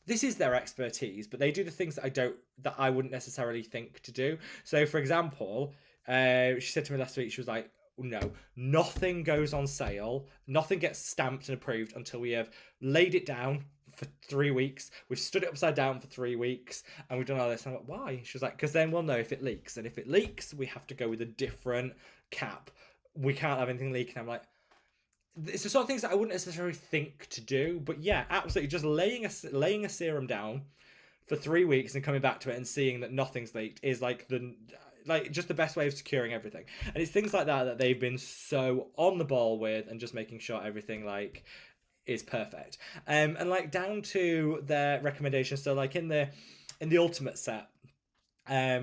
this is their expertise, but they do the things that I wouldn't necessarily think to do. So, for example, she said to me last week, she was like, no, nothing goes on sale, nothing gets stamped and approved until we have laid it down for 3 weeks, we've stood it upside down for 3 weeks, and we've done all this. And I'm like, why? She was like, because then we'll know if it leaks, and if it leaks, we have to go with a different cap. We can't have anything leak. And I'm like, it's the sort of things that I wouldn't necessarily think to do, but yeah, absolutely, just laying a serum down for 3 weeks and coming back to it and seeing that nothing's leaked is like just the best way of securing everything. And it's things like that they've been so on the ball with, and just making sure everything like is perfect. And like down to their recommendations. So like in the ultimate set,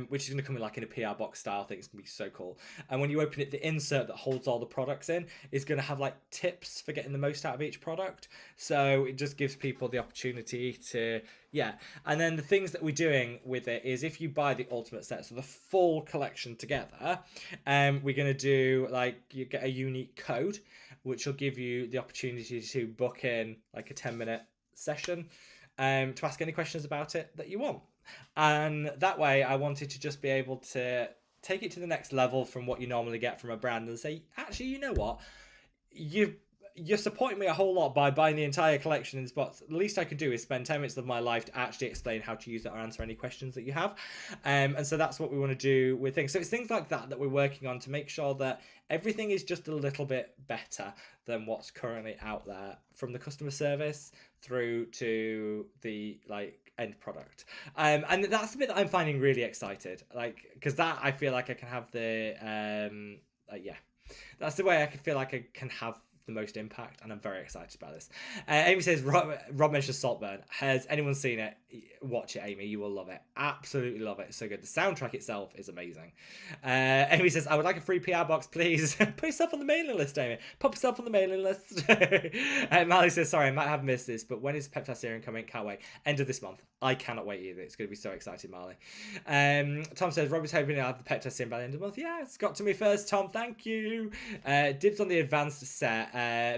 which is going to come in like in a PR box style thing. It's going to be so cool. And when you open it, the insert that holds all the products in is going to have like tips for getting the most out of each product. So it just gives people the opportunity to, yeah. And then the things that we're doing with it is, if you buy the ultimate set, so the full collection together, we're going to do like, you get a unique code, which will give you the opportunity to book in like a 10-minute session to ask any questions about it that you want. And that way I wanted to just be able to take it to the next level from what you normally get from a brand and say, actually, you know what, you're supporting me a whole lot by buying the entire collection in this box. The least I can do is spend 10 minutes of my life to actually explain how to use it or answer any questions that you have. And so that's what we want to do with things. So it's things like that that we're working on to make sure that everything is just a little bit better than what's currently out there, from the customer service through to the end product. And that's the bit that I'm finding really excited, because that I feel like I can have the that's the way I can feel like I can have the most impact, and I'm very excited about this. Amy says, Rob mentions Saltburn. Has anyone seen it? Watch it, Amy. You will love it. Absolutely love it. It's so good. The soundtrack itself is amazing. Amy says, I would like a free PR box, please. Put yourself on the mailing list, Amy. Pop yourself on the mailing list. Mally says, sorry, I might have missed this, but when is Peptide Serum coming? Can't wait. End of this month. I cannot wait either. It's going to be so exciting, Marley. Tom says, Rob is hoping to have the Peptide Serum by the end of the month. Yeah, it's got to me first, Tom. Thank you. Dibs on the advanced set.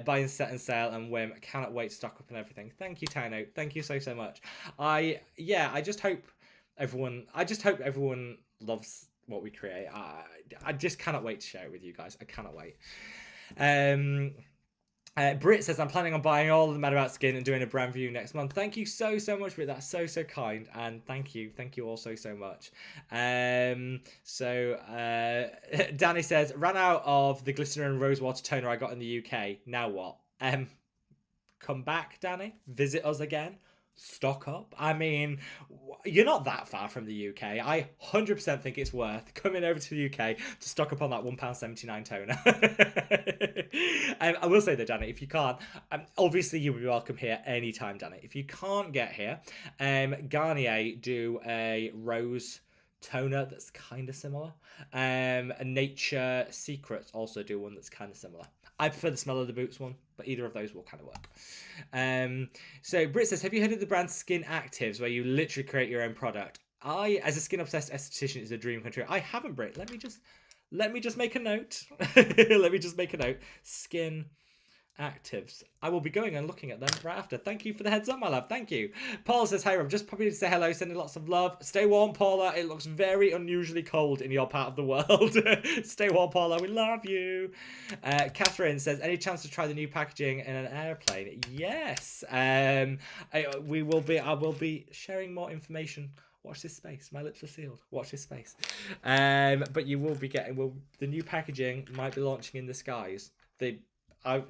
Buying set and sale and whim. Cannot wait to stock up and everything. Thank you, Tino. Thank you so much. I just hope everyone loves what we create. I just cannot wait to share it with you guys. I cannot wait. Britt says, I'm planning on buying all of the Mad About Skin and doing a brand review next month. Thank you so much, Britt. That's so kind. And thank you all so much. Danny says, ran out of the glistener and rosewater toner I got in the UK. Now what? Come back, Danny. Visit us again. Stock up. I mean, you're not that far from the UK. I 100% think it's worth coming over to the UK to stock up on that £1.79 toner. I will say though, Danny, if you can't, obviously you'll be welcome here anytime, Danny. If you can't get here, Garnier do a rose toner that's kind of similar. And Nature Secrets also do one that's kind of similar. I prefer the smell of the boots one, but either of those will kind of work. So Britt says, have you heard of the brand Skin Actives, where you literally create your own product? As a skin obsessed esthetician, is a dream come true. I haven't, Britt. Let me just make a note. Let me just make a note. Skin Actives. I will be going and looking at them right after. Thank you for the heads up, my love. Thank you. Paula says, hey Rob, just popping to say hello, sending lots of love. Stay warm, Paula. It looks very unusually cold in your part of the world. Stay warm, Paula. We love you. Catherine says, any chance to try the new packaging in an airplane? Yes. I will be sharing more information. Watch this space. My lips are sealed. Watch this space. But you will be getting, the new packaging might be launching in the skies. I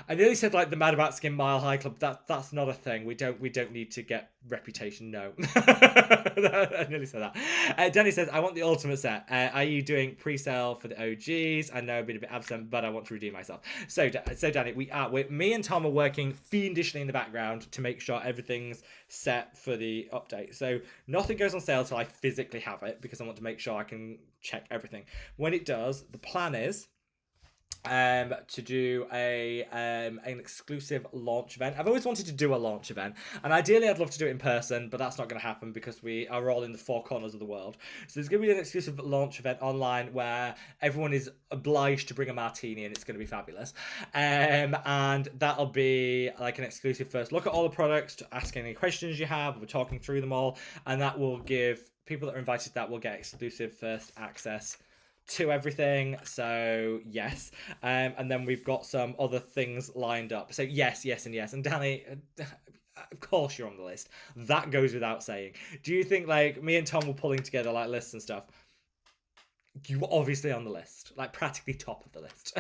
nearly said like the Mad About Skin Mile High Club. That's not a thing. We don't need to get reputation. No. I nearly said that. Danny says, I want the ultimate set. Are you doing pre-sale for the OGs? I know I've been a bit absent, but I want to redeem myself. So Danny, me and Tom are working fiendishly in the background to make sure everything's set for the update. So nothing goes on sale till I physically have it, because I want to make sure I can check everything. When it does, the plan is to do an exclusive launch event. I've always wanted to do a launch event, and ideally I'd love to do it in person, but that's not going to happen because we are all in the four corners of the world. So there's going to be an exclusive launch event online where everyone is obliged to bring a martini, and it's going to be fabulous. And that'll be like an exclusive first look at all the products, to ask any questions you have. We're talking through them all, and that will give people that are invited to that will get exclusive first access to everything. So yes, and then we've got some other things lined up. So yes, and yes. And Danny, of course you're on the list. That goes without saying. Do you think like me and Tom were pulling together like lists and stuff? You were obviously on the list, like practically top of the list.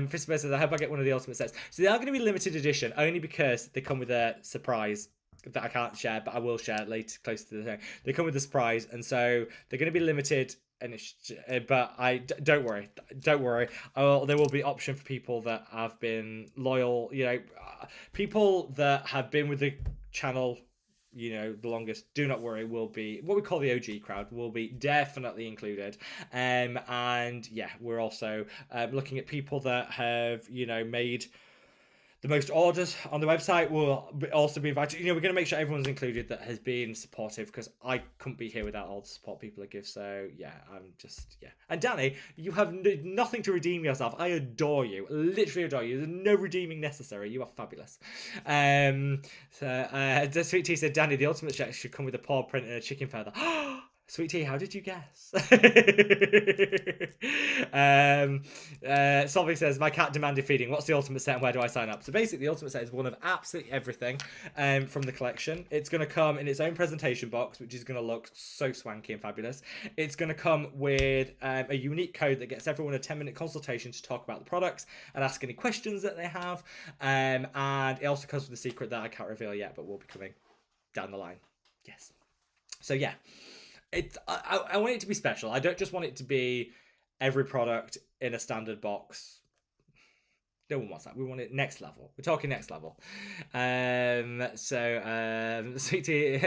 Christopher says, I hope I get one of the ultimate sets. So they are going to be limited edition, only because they come with a surprise that I can't share, but I will share later, close to the thing. They come with a surprise, and so they're going to be limited. And don't worry. There will be option for people that have been loyal. People that have been with the channel, the longest. Do not worry. Will be what we call the OG crowd. Will be definitely included. And yeah, we're also looking at people that have made the most orders on the website will also be invited. We're going to make sure everyone's included that has been supportive, because I couldn't be here without all the support people that give. So yeah, And Danny, you have nothing to redeem yourself. I adore you, literally adore you. There's no redeeming necessary. You are fabulous. The Sweet Tea said, Danny, the ultimate check should come with a paw print and a chicken feather. Sweet Tea, how did you guess? Solving says, my cat demanded feeding. What's the ultimate set and where do I sign up? So basically, the ultimate set is one of absolutely everything from the collection. It's going to come in its own presentation box, which is going to look so swanky and fabulous. It's going to come with a unique code that gets everyone a 10-minute consultation to talk about the products and ask any questions that they have. And it also comes with a secret that I can't reveal yet, but will be coming down the line. Yes. So yeah. I want it to be special. I don't just want it to be every product in a standard box. No one wants that. We want it next level. We're talking next level. Sweet Tea.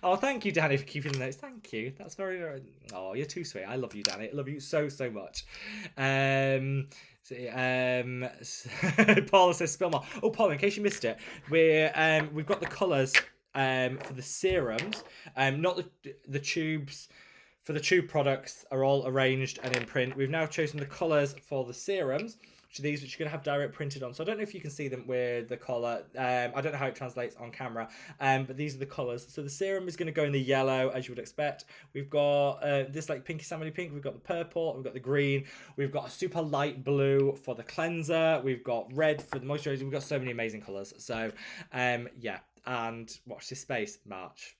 Oh, thank you, Danny, for keeping the notes. Thank you. That's very, very... Oh, you're too sweet. I love you, Danny. I love you so, so much. Paula says, spill more. Oh, Paula, in case you missed it, we've got the colours for the serums, not the tubes. For the tube products are all arranged and in print. We've now chosen the colours for the serums, which are these, which you're going to have direct printed on. So I don't know if you can see them with the colour. I don't know how it translates on camera, but these are the colours. So the serum is going to go in the yellow, as you would expect. We've got this like pinky salmon pink. We've got the purple. We've got the green. We've got a super light blue for the cleanser. We've got red for the moisturiser. We've got so many amazing colours. So yeah. And watch this space. March,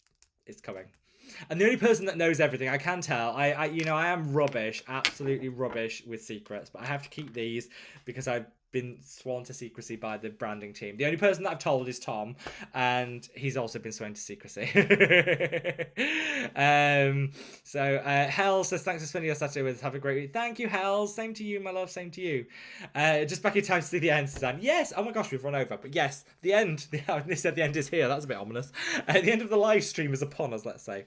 it's coming. And the only person that knows everything, I can tell, I am rubbish, absolutely rubbish with secrets, but I have to keep these because I've been sworn to secrecy by the branding team. The only person that I've told is Tom, and he's also been sworn to secrecy. Hell says, thanks for spending your Saturday with us. Have a great week. Thank you, Hell. Same to you, my love. Same to you. Just back in time to see the end, Suzanne. Yes. Oh my gosh, we've run over. But yes, the end. They said the end is here. That's a bit ominous. The end of the live stream is upon us, let's say.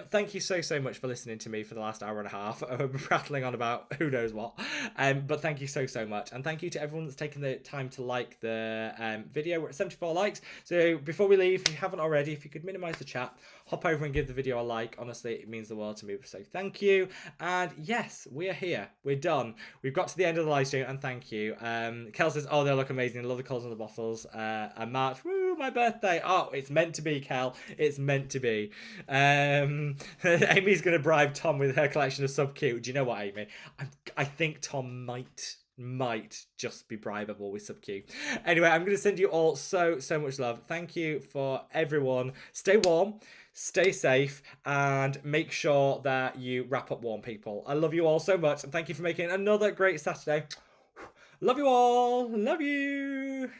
Thank you so, so much for listening to me for the last hour and a half. Rattling on about who knows what. But thank you so, so much. And thank you to everyone that's taken the time to like the video. We're at 74 likes. So before we leave, if you haven't already, if you could minimize the chat, hop over and give the video a like. Honestly, it means the world to me. So thank you. And yes, we are here. We're done. We've got to the end of the live stream, and thank you. Kel says, oh, they look amazing. I love the colours on the bottles. And March, woo, my birthday. Oh, it's meant to be, Kel. It's meant to be. Amy's going to bribe Tom with her collection of sub Q. Do you know what, Amy? I think Tom might just be bribable with sub Q. Anyway, I'm going to send you all so much love. Thank you for everyone. Stay warm, stay safe, and make sure that you wrap up warm, people. I love you all so much, and thank you for making another great Saturday. Love you all. Love you.